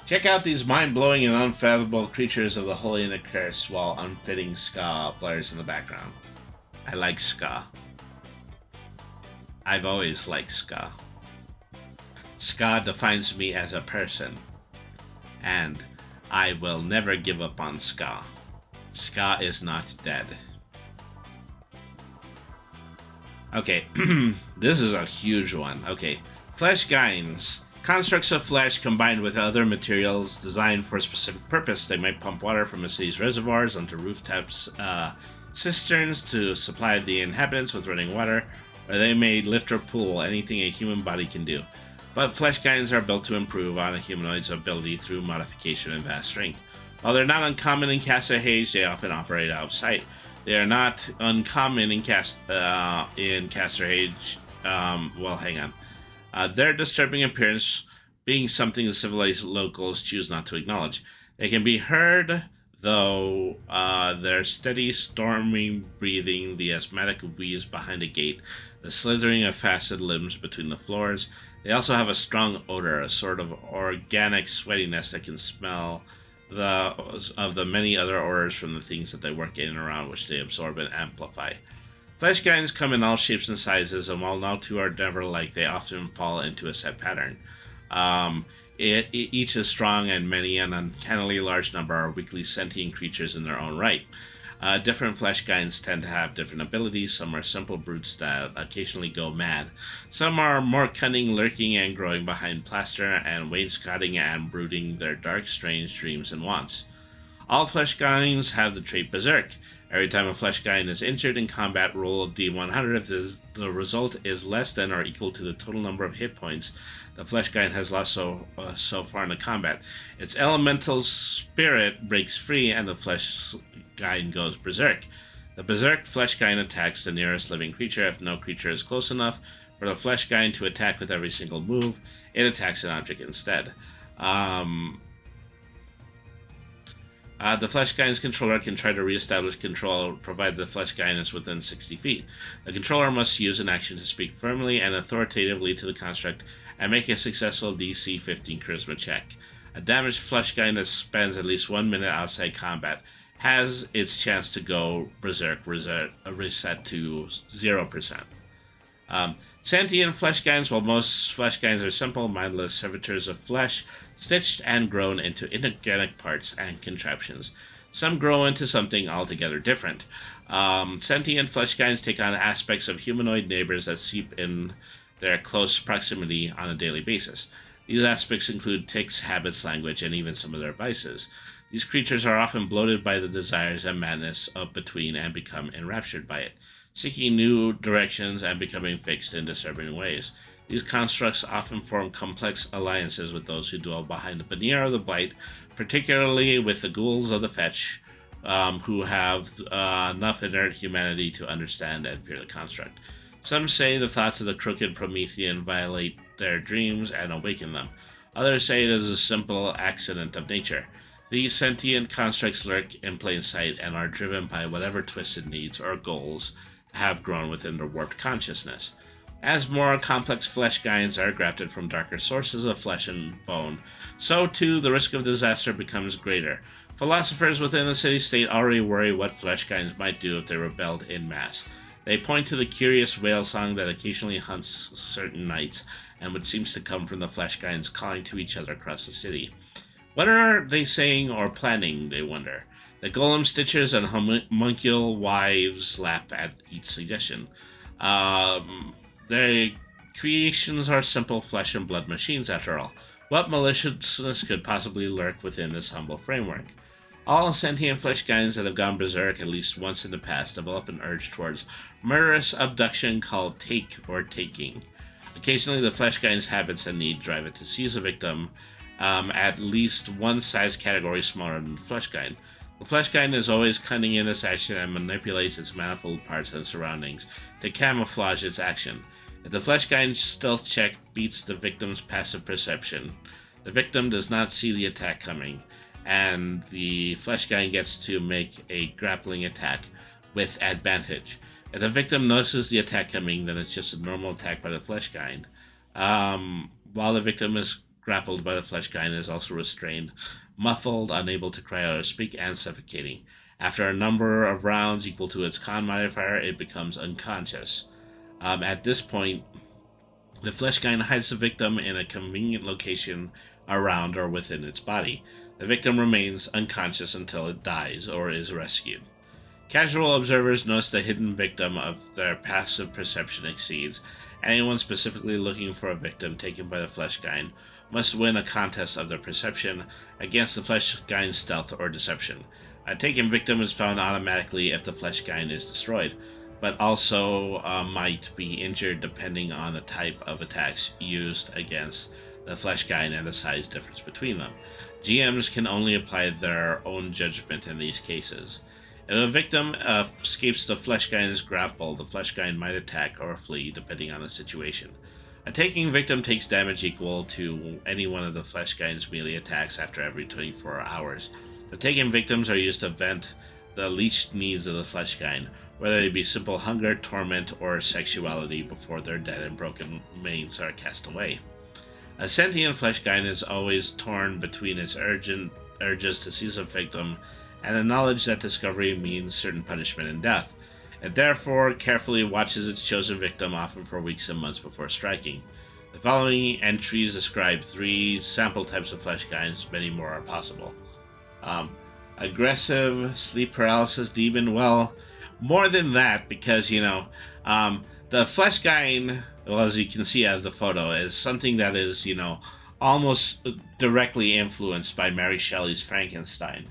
[SPEAKER 2] Check out these mind-blowing and unfathomable creatures of the holy and the curse while unfitting ska blares in the background. I like ska. I've always liked ska. Ska defines me as a person. And I will never give up on ska. Ska is not dead. Okay, this is a huge one. Okay, Flesh Gines. Constructs of flesh combined with other materials designed for a specific purpose. They might pump water from a city's reservoirs onto rooftops, cisterns to supply the inhabitants with running water, or they may lift or pull anything a human body can do. But flesh gines are built to improve on a humanoid's ability through modification and vast strength. While they're not uncommon in Casterhage, they often operate out of sight. They are not uncommon in Casterhage. Well, hang on. Their disturbing appearance being something the civilized locals choose not to acknowledge. They can be heard, though, their steady, stormy breathing, the asthmatic wheeze behind a gate, the slithering of faceted limbs between the floors. They also have a strong odor, a sort of organic sweatiness that can smell of the many other odors from the things that they work in and around, which they absorb and amplify. Flesh gines come in all shapes and sizes, and while no two are never alike, they often fall into a set pattern. Each is strong, and many, an uncannily large number, are weakly sentient creatures in their own right. Different flesh gines tend to have different abilities. Some are simple brutes that occasionally go mad. Some are more cunning, lurking and growing behind plaster, and wainscoting and brooding their dark, strange dreams and wants. All flesh gines have the trait Berserk. Every time a flesh gine is injured in combat, roll D100 if the result is less than or equal to the total number of hit points the flesh gine has lost so far in the combat. Its elemental spirit breaks free and the flesh gine goes berserk. The berserk flesh gine attacks the nearest living creature. If no creature is close enough, For the Flesh Guy to attack with every single move, it attacks an object instead. The Flesh Guy's controller can try to re-establish control, provided the Flesh Guy is within 60 feet. The controller must use an action to speak firmly and authoritatively to the construct and make a successful DC 15 Charisma check. A damaged Flesh Guy that spends at least 1 minute outside combat has its chance to go berserk, reset to 0%. Sentient Flesh Guys, while most Flesh Guys are simple, mindless servitors of flesh, stitched and grown into inorganic parts and contraptions. Some grow into something altogether different. Sentient Flesh Guys take on aspects of humanoid neighbors that seep in their close proximity on a daily basis. These aspects include tics, habits, language, and even some of their vices. These creatures are often bloated by the desires and madness of between and become enraptured by it, seeking new directions and becoming fixed in disturbing ways. These constructs often form complex alliances with those who dwell behind the veneer of the Blight, particularly with the ghouls of the Fetch, who have enough inert humanity to understand and fear the construct. Some say the thoughts of the crooked Promethean violate their dreams and awaken them. Others say it is a simple accident of nature. These sentient constructs lurk in plain sight and are driven by whatever twisted needs or goals have grown within their warped consciousness. As more complex flesh guides are grafted from darker sources of flesh and bone, so too the risk of disaster becomes greater. Philosophers within the city-state already worry what flesh guides might do if they rebelled en masse. They point to the curious whale song that occasionally hunts certain nights, and which seems to come from the flesh guides calling to each other across the city. What are they saying or planning, they wonder. The golem stitchers and homuncule wives laugh at each suggestion. Their creations are simple flesh and blood machines, after all. What maliciousness could possibly lurk within this humble framework? All sentient flesh guides that have gone berserk at least once in the past develop an urge towards murderous abduction called take or taking. Occasionally, the flesh guide's habits and need drive it to seize a victim at least one size category smaller than the flesh guide. The flesh guide is always cunning in this action and manipulates its manifold parts and surroundings to camouflage its action. If the flesh guide's stealth check beats the victim's passive perception, the victim does not see the attack coming, and the flesh guide gets to make a grappling attack with advantage. If the victim notices the attack coming, then it's just a normal attack by the flesh guide. While the victim is grappled by the flesh guide, is also restrained, muffled, unable to cry out or speak, and suffocating. After a number of rounds equal to its con modifier, it becomes unconscious. At this point, the flesh guide hides the victim in a convenient location around or within its body. The victim remains unconscious until it dies or is rescued. Casual observers notice the hidden victim of their passive perception exceeds. Anyone specifically looking for a victim taken by the flesh guide must win a contest of their perception against the flesh guide's stealth or deception. A taken victim is found automatically if the flesh guide is destroyed, but also might be injured depending on the type of attacks used against the flesh guide and the size difference between them. GMs can only apply their own judgment in these cases. If a victim escapes the flesh guide's grapple, the flesh guide might attack or flee depending on the situation. A taking victim takes damage equal to any one of the flesh guide's melee attacks after every 24 hours. The taken victims are used to vent the leached needs of the flesh guide, whether they be simple hunger, torment, or sexuality, before their dead and broken manes are cast away. A sentient flesh guide is always torn between its urges to seize a victim and the knowledge that discovery means certain punishment and death. It therefore carefully watches its chosen victim, often for weeks and months before striking. The following entries describe 3 sample types of flesh guides. Many more are possible. Aggressive, sleep paralysis demon. Well, more than that, because, the flesh guide, well, as you can see as the photo, is something that is, almost directly influenced by Mary Shelley's Frankenstein.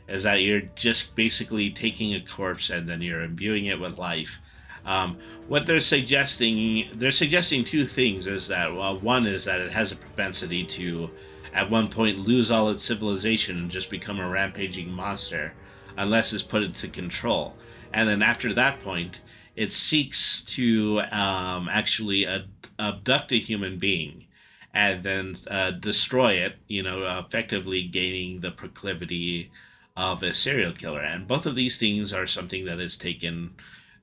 [SPEAKER 2] Is that you're just basically taking a corpse and then you're imbuing it with life. What they're suggesting 2 things. Is that, well, one is that it has a propensity to, at one point, lose all its civilization and just become a rampaging monster, unless it's put into control. And then after that point, it seeks to actually abduct a human being and then destroy it, effectively gaining the proclivity of a serial killer. And both of these things are something that is taken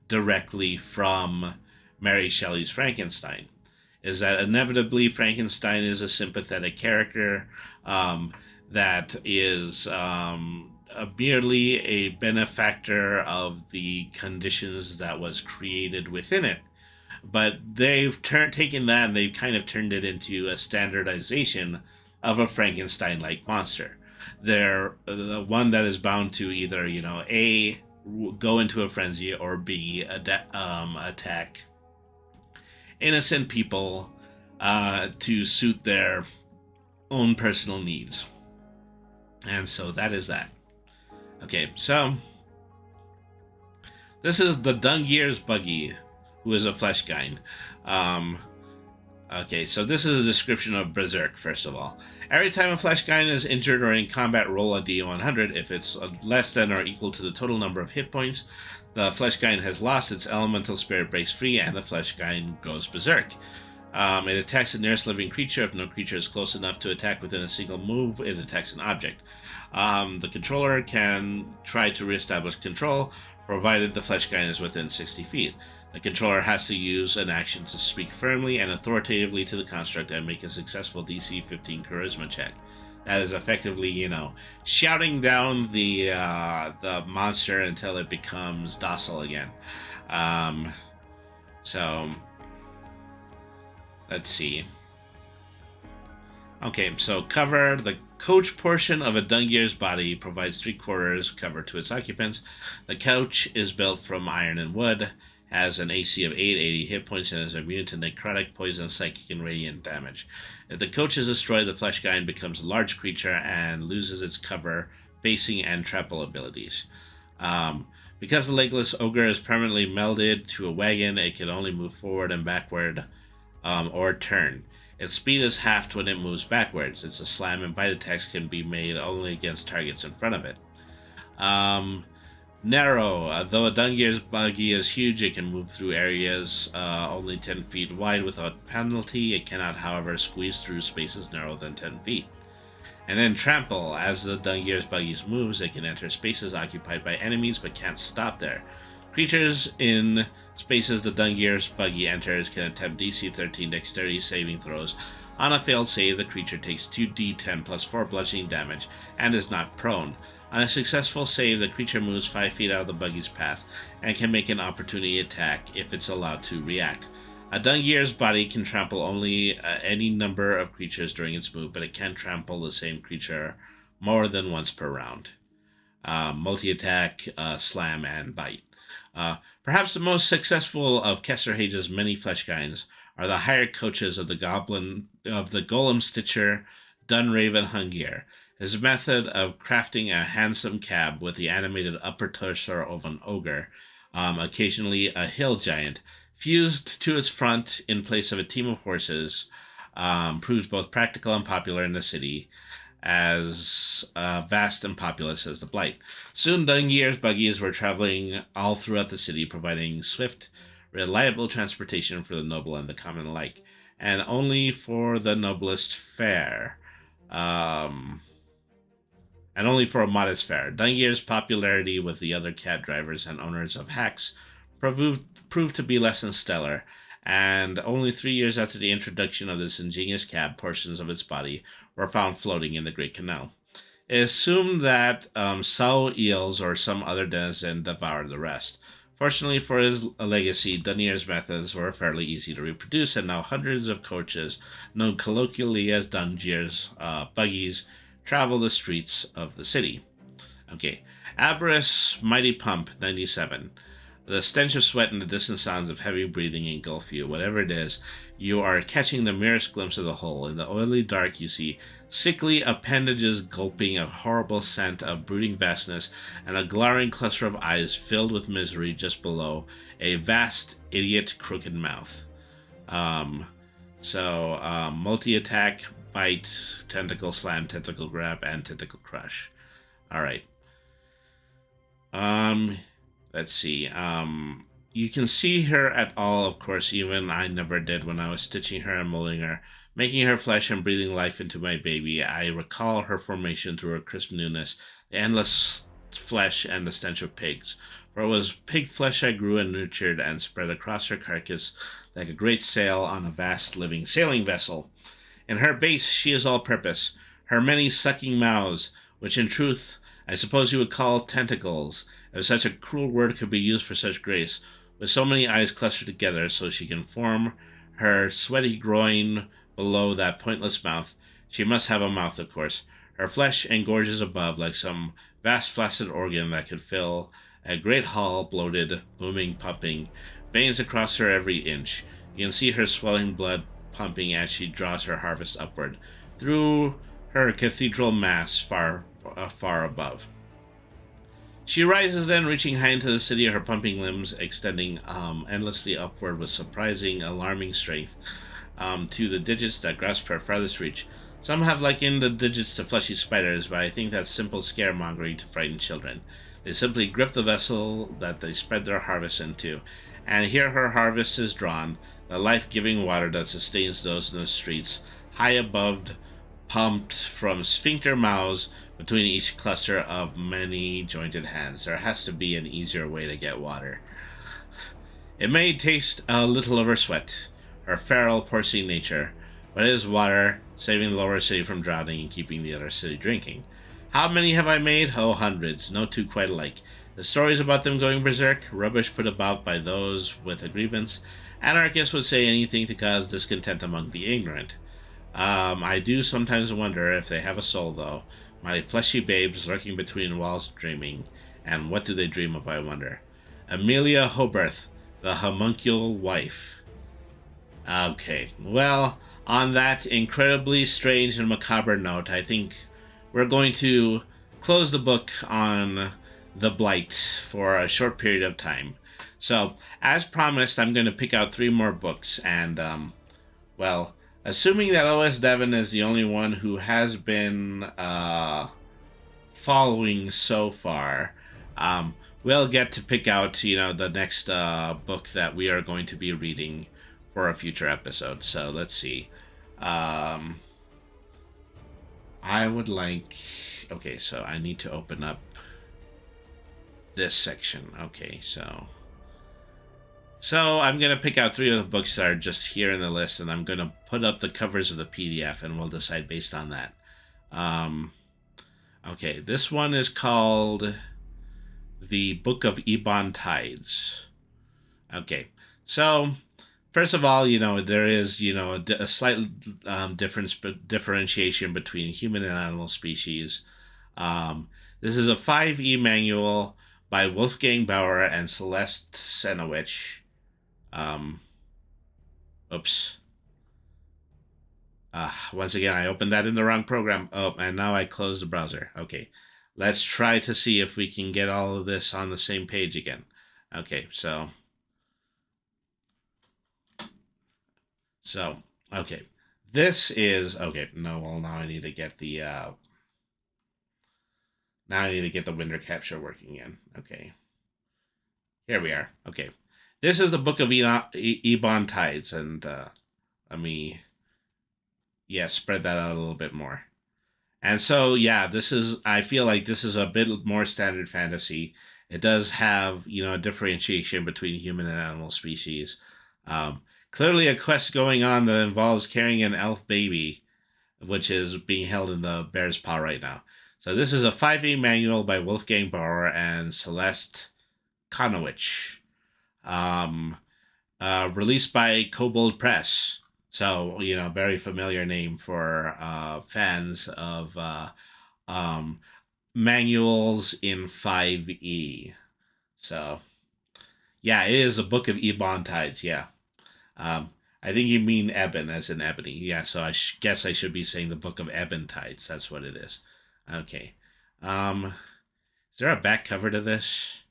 [SPEAKER 2] directly from Mary Shelley's Frankenstein. Is that inevitably Frankenstein is a sympathetic character that is merely a benefactor of the conditions that was created within it. But they've taken that and they've kind of turned it into a standardization of a Frankenstein-like monster. They're the one that is bound to either, A, go into a frenzy, or B, attack innocent people to suit their own personal needs. And so that is that. Okay, so this is the Dungear's Buggy, who is a Fleshkind. Okay, so this is a description of Berserk, first of all. Every time a Fleshkind is injured or in combat, roll a d100. If it's less than or equal to the total number of hit points, the Fleshkind has lost. Its elemental spirit breaks free, and the Fleshkind goes Berserk. It attacks the nearest living creature. If no creature is close enough to attack within a single move, it attacks an object. The controller can try to reestablish control, provided the Fleshkind is within 60 feet. The controller has to use an action to speak firmly and authoritatively to the construct and make a successful DC 15 charisma check. That is effectively, shouting down the monster until it becomes docile again. So, let's see. Okay, so cover. The couch portion of a Dungear's body provides 3/4 cover to its occupants. The couch is built from iron and wood, has an AC of 80 hit points, and is immune to necrotic, poison, psychic, and radiant damage. If the couch is destroyed, the Fleshkind becomes a large creature and loses its cover, facing, and trample abilities. Because the legless ogre is permanently melded to a wagon, it can only move forward and backward or turn. Its speed is halved when it moves backwards. Its slam and bite attacks can be made only against targets in front of it. Narrow. Though a Dungear's buggy is huge, it can move through areas only 10 feet wide without penalty. It cannot, however, squeeze through spaces narrower than 10 feet. And then trample. As the Dungear's buggy moves, it can enter spaces occupied by enemies, but can't stop there. Creatures in spaces the Dungear's buggy enters can attempt DC 13 dexterity saving throws. On a failed save, the creature takes 2d10 plus 4 bludgeoning damage and is not prone. On a successful save, the creature moves 5 feet out of the buggy's path and can make an opportunity attack if it's allowed to react. A Dungear's body can trample only any number of creatures during its move, but it can trample the same creature more than once per round. Multi-attack, slam, and bite. Perhaps the most successful of Kessler Hage's many Fleshkinds are the hired coaches of the Golem Stitcher, Dunraven Hungier. His method of crafting a handsome cab with the animated upper torso of an ogre, occasionally a hill giant, fused to its front in place of a team of horses, proves both practical and popular in the city, as vast and populous as the Blight. Soon Dungear's buggies were traveling all throughout the city, providing swift, reliable transportation for the noble and the common alike, and only for the noblest fare. And only for a modest fare. Dungear's popularity with the other cab drivers and owners of hacks proved to be less than stellar, and only 3 years after the introduction of this ingenious cab, portions of its body were found floating in the Great Canal. It is assumed that sow eels or some other denizen devoured the rest. Fortunately for his legacy, Dungear's methods were fairly easy to reproduce, and now hundreds of coaches, known colloquially as Dungear's buggies, travel the streets of the city. Okay, Aberrus Mighty Pump 97. The stench of sweat and the distant sounds of heavy breathing engulf you. Whatever it is, you are catching the merest glimpse of the whole. In the oily dark, you see sickly appendages gulping a horrible scent of brooding vastness, and a glaring cluster of eyes filled with misery just below a vast, idiot, crooked mouth. Multi-attack, bite, tentacle slam, tentacle grab, and tentacle crush. All right. Let's see. You can see her at all, of course, even I never did when I was stitching her and molding her, making her flesh and breathing life into my baby. I recall her formation through her crisp newness, the endless flesh and the stench of pigs. For it was pig flesh I grew and nurtured and spread across her carcass like a great sail on a vast living sailing vessel. In her base she is all purpose, her many sucking mouths, which in truth I suppose you would call tentacles, if such a cruel word could be used for such grace, with so many eyes clustered together so she can form her sweaty groin below that pointless mouth. She must have a mouth, of course. Her flesh engorges above like some vast flaccid organ that could fill a great hall, bloated, booming, pumping, veins across her every inch. You can see her swelling blood pumping as she draws her harvest upward, through her cathedral mass far above. She rises then, reaching high into the city, her pumping limbs extending endlessly upward with surprising, alarming strength to the digits that grasp her farthest reach. Some have likened the digits to fleshy spiders, but I think that's simple scaremongering to frighten children. They simply grip the vessel that they spread their harvest into, and here her harvest is drawn, the life-giving water that sustains those in the streets, high above, pumped from sphincter mouths between each cluster of many jointed hands. There has to be an easier way to get water. It may taste a little of her sweat, her feral porcine nature, but it is water, saving the lower city from drowning and keeping the other city drinking. How many have I made? Oh, hundreds, no two quite alike. The stories about them going berserk, rubbish put about by those with a grievance. Anarchists would say anything to cause discontent among the ignorant. I do sometimes wonder if they have a soul, though. My fleshy babes lurking between walls dreaming. And what do they dream of, I wonder? Amelia Hobarth, the homuncule wife. Okay, well, on that incredibly strange and macabre note, I think we're going to close the book on the Blight for a short period of time. So, as promised, I'm going to pick out 3 more books, and, well, assuming that O.S. Devon is the only one who has been following so far, we'll get to pick out, the next book that we are going to be reading for a future episode. So let's see. I would like... Okay, so I need to open up this section. Okay, so I'm going to pick out 3 of the books that are just here in the list, and I'm going to put up the covers of the PDF, and we'll decide based on that. Okay, this one is called The Book of Ebon Tides. Okay, so first of all, there is, a slight differentiation between human and animal species. This is a 5e manual by Wolfgang Bauer and Celeste Senowich. Oops. Once again, I opened that in the wrong program. Oh, and now I closed the browser. Okay. Let's try to see if we can get all of this on the same page again. Okay, so, okay. This is, okay, no, well, now I need to get the, window capture working again. Okay. Here we are. Okay. This is the Book of Ebon Tides, and let me, spread that out a little bit more. And so, I feel like this is a bit more standard fantasy. It does have, a differentiation between human and animal species. Clearly a quest going on that involves carrying an elf baby, which is being held in the bear's paw right now. So this is a 5e manual by Wolfgang Bauer and Celeste Conowich. Released by Kobold Press. So, very familiar name for fans of manuals in 5e. So, it is a Book of Ebon Tides, I think you mean Ebon, as in ebony. Yeah, so I guess I should be saying the Book of Ebon Tides. That's what it is. Okay. Is there a back cover to this?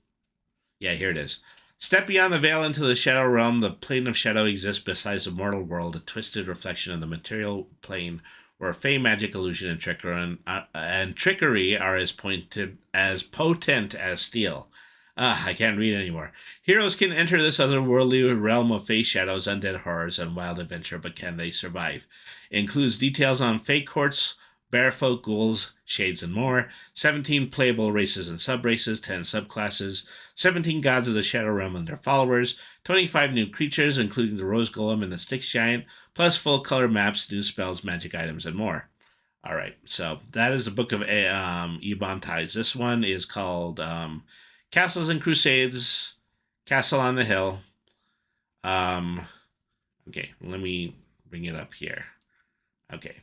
[SPEAKER 2] Yeah, here it is. Step beyond the veil into the shadow realm. The plane of shadow exists besides the mortal world, a twisted reflection of the material plane where fey, magic, illusion, and trickery are as potent as steel. I can't read anymore. Heroes can enter this otherworldly realm of face shadows, undead horrors, and wild adventure, but can they survive? It includes details on fake courts, barefolk, ghouls, shades, and more. 17 playable races and subraces, 10 subclasses, 17 gods of the Shadow Realm and their followers, 25 new creatures, including the Rose Golem and the Styx Giant, plus full color maps, new spells, magic items, and more. All right, so that is the Book of Ebon Tides. This one is called Castles and Crusades, Castle on the Hill. Okay, let me bring it up here. Okay.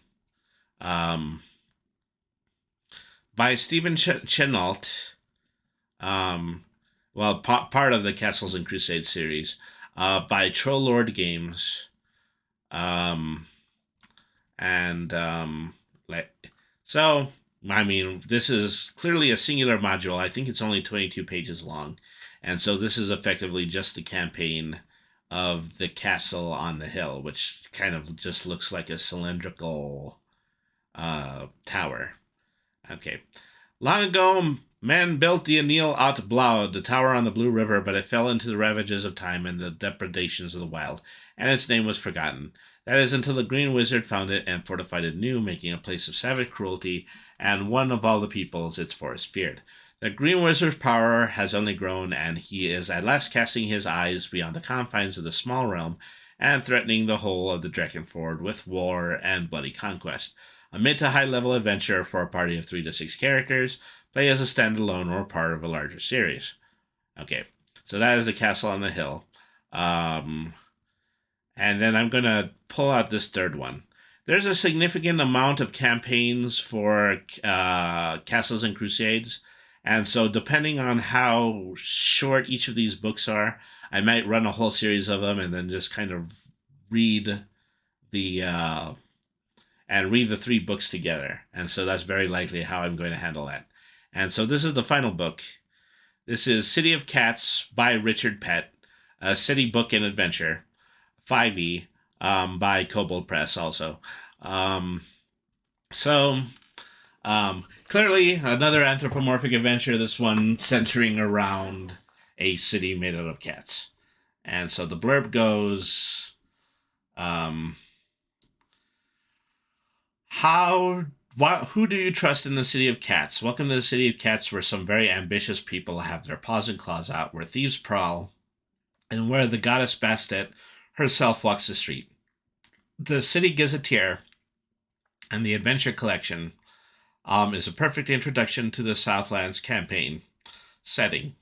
[SPEAKER 2] By Stephen Chenault. Part of the Castles and Crusades series. By Trollord Games. So, I mean, this is clearly a singular module. I think it's only 22 pages long. And so this is effectively just the campaign of the castle on the hill, which kind of just looks like a cylindrical tower. Okay. Long ago, man built the Anil Aut Blaud, the tower on the Blue River, but it fell into the ravages of time and the depredations of the wild, and its name was forgotten. That is until the Green Wizard found it and fortified it anew, making a place of savage cruelty, and one of all the peoples its forest feared. The Green Wizard's power has only grown, and he is at last casting his eyes beyond the confines of the small realm, and threatening the whole of the Drakkenfjord with war and bloody conquest. A mid to high level adventure for a party of 3 to 6 characters. Play as a standalone or part of a larger series. Okay, so that is the Castle on the Hill. And then I'm going to pull out this third one. There's a significant amount of campaigns for Castles and Crusades. And so depending on how short each of these books are, I might run a whole series of them and then just kind of read the 3 books together. And so that's very likely how I'm going to handle that. And so this is the final book. This is City of Cats by Richard Pett, a city book and adventure, 5e, by Kobold Press also. Clearly another anthropomorphic adventure, this one centering around a city made out of cats. And so the blurb goes, who do you trust in the City of Cats? Welcome to the City of Cats, where some very ambitious people have their paws and claws out, where thieves prowl, and where the goddess Bastet herself walks the street. The City Gazetteer and the Adventure Collection is a perfect introduction to the Southlands campaign setting.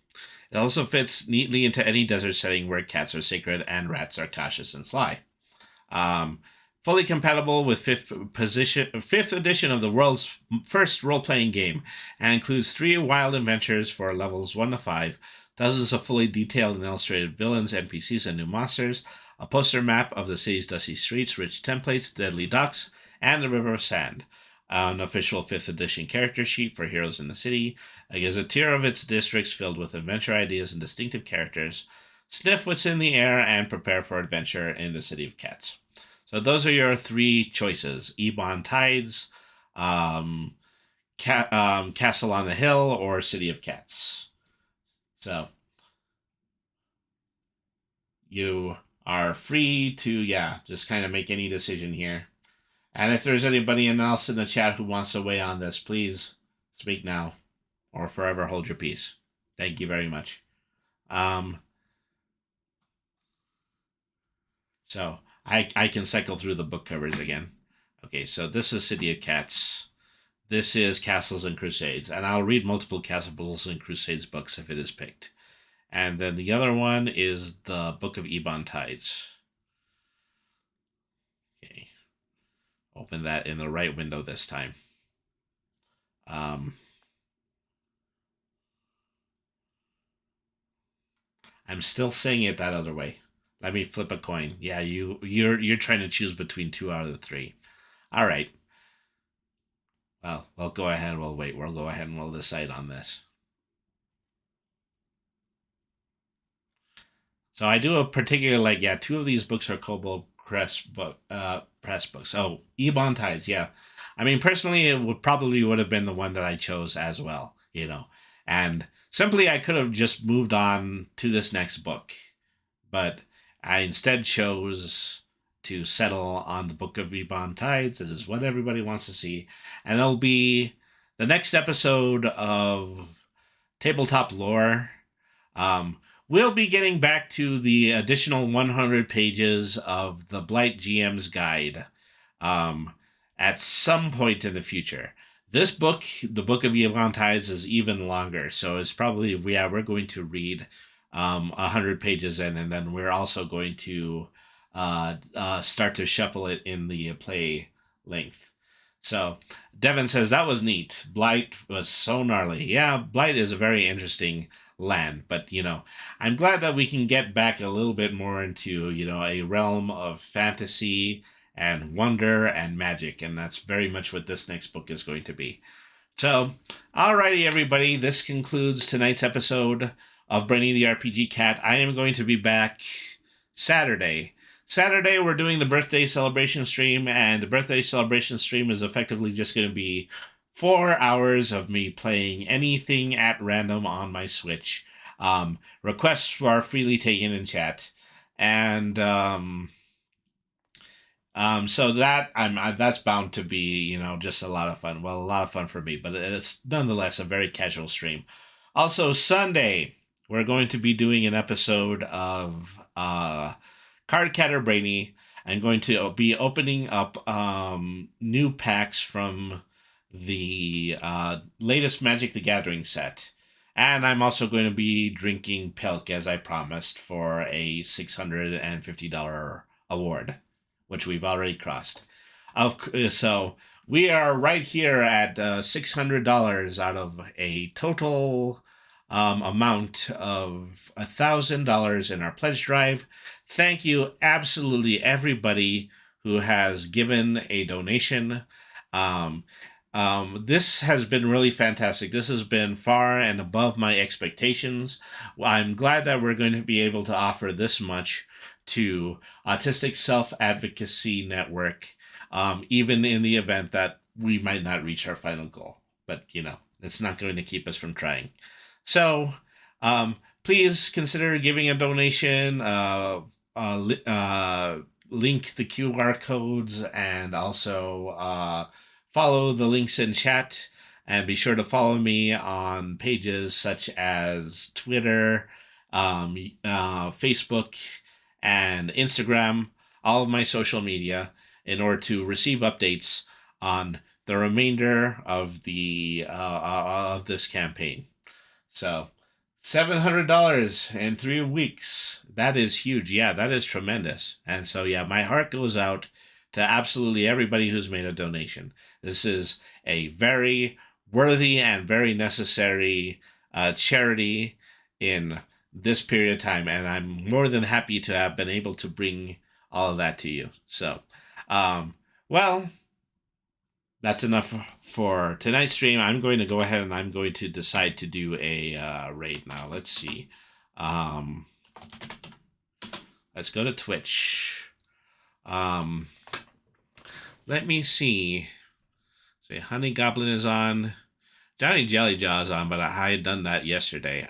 [SPEAKER 2] It also fits neatly into any desert setting where cats are sacred and rats are cautious and sly. Fully compatible with 5th edition of the world's first role-playing game, and includes 3 wild adventures for levels 1 to 5, dozens of fully detailed and illustrated villains, NPCs, and new monsters, a poster map of the city's dusty streets, rich templates, deadly ducks, and the River of Sand, an official 5th edition character sheet for heroes in the city, a gazetteer of its districts filled with adventure ideas and distinctive characters. Sniff what's in the air and prepare for adventure in the City of Cats. So those are your 3 choices: Ebon Tides, Castle on the Hill, or City of Cats. So you are free to, just kind of make any decision here. And if there's anybody else in the chat who wants to weigh on this, please speak now or forever hold your peace. Thank you very much. So I can cycle through the book covers again. Okay, so this is City of Cats. This is Castles and Crusades. And I'll read multiple Castles and Crusades books if it is picked. And then the other one is the Book of Ebon Tides. Okay. Open that in the right window this time. I'm still saying it that other way. Let me flip a coin. Yeah, you're trying to choose between 2 out of the 3. All right. Well, we'll go ahead and we'll wait. We'll go ahead and we'll decide on this. So I do a particular 2 of these books are Kobold Press books. Oh, Ebon Tides, yeah. I mean, personally, it would have been the one that I chose as well, And Simply, I could have just moved on to this next book, but I instead chose to settle on the Book of Reborn Tides. It is what everybody wants to see, and it'll be the next episode of Tabletop Lore. We'll be getting back to the additional 100 pages of the Blight GM's Guide at some point in the future. This book, the Book of Reborn Tides, is even longer, so it's probably, we're going to read 100 pages in, and then we're also going to start to shuffle it in the play length. So Devin says that was neat. Blight was so gnarly. Yeah, Blight is a very interesting land, but I'm glad that we can get back a little bit more into a realm of fantasy and wonder and magic, and that's very much what this next book is going to be. So, alrighty, everybody, this concludes tonight's episode of Brainy the RPG Cat. I am going to be back Saturday. Saturday, we're doing the birthday celebration stream, and the birthday celebration stream is effectively just going to be 4 hours of me playing anything at random on my Switch. Requests are freely taken in chat, and so that's bound to be just a lot of fun. Well, a lot of fun for me, but it's nonetheless a very casual stream. Also, Sunday, we're going to be doing an episode of Card Cat or Brainy. I'm going to be opening up new packs from the latest Magic the Gathering set. And I'm also going to be drinking Pilk, as I promised, for a $650 award, which we've already crossed. So we are right here at $600 out of a total amount of $1,000 in our pledge drive. Thank you, absolutely everybody who has given a donation. This has been really fantastic. This has been far and above my expectations. I'm glad that we're going to be able to offer this much to Autistic Self-Advocacy Network, even in the event that we might not reach our final goal. But, it's not going to keep us from trying. So, please consider giving a donation, link the QR codes, and also follow the links in chat, and be sure to follow me on pages such as Twitter, Facebook, and Instagram, all of my social media, in order to receive updates on the remainder of the of this campaign. So, $700 in 3 weeks. That is huge. Yeah, that is tremendous. And so, yeah, my heart goes out to absolutely everybody who's made a donation. This is a very worthy and very necessary charity in this period of time, and I'm more than happy to have been able to bring all of that to you. So, well, that's enough for tonight's stream. I'm going to go ahead and I'm going to decide to do a raid now. Let's see. Let's go to Twitch. Let me see. Say Honey Goblin is on. Johnny Jellyjaw is on, but I had done that yesterday.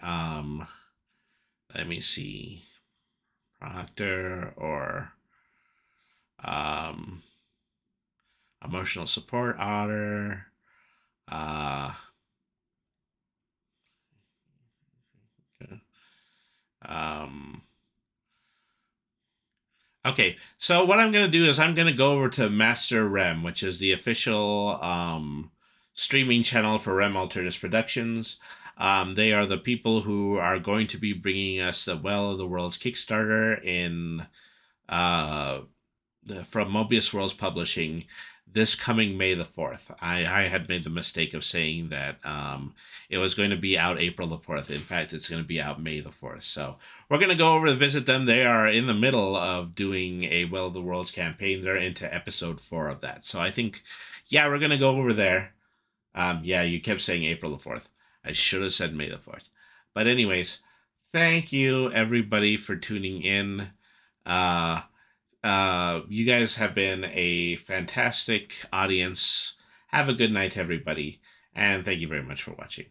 [SPEAKER 2] Let me see. Proctor or emotional support otter. Okay, so what I'm going to do is I'm going to go over to Master Rem, which is the official streaming channel for Rem Alternus Productions. They are the people who are going to be bringing us the Well of the Worlds Kickstarter in from Mobius Worlds Publishing this coming May the 4th. I had made the mistake of saying that it was going to be out April the 4th. In fact, it's going to be out May the 4th. So we're going to go over to visit them. They are in the middle of doing a Well of the Worlds campaign. They're into episode 4 of that. So I think, yeah, we're going to go over there. Yeah, you kept saying April the 4th. I should have said May the 4th. But anyways, thank you, everybody, for tuning in. You guys have been a fantastic audience. Have a good night, everybody. And thank you very much for watching.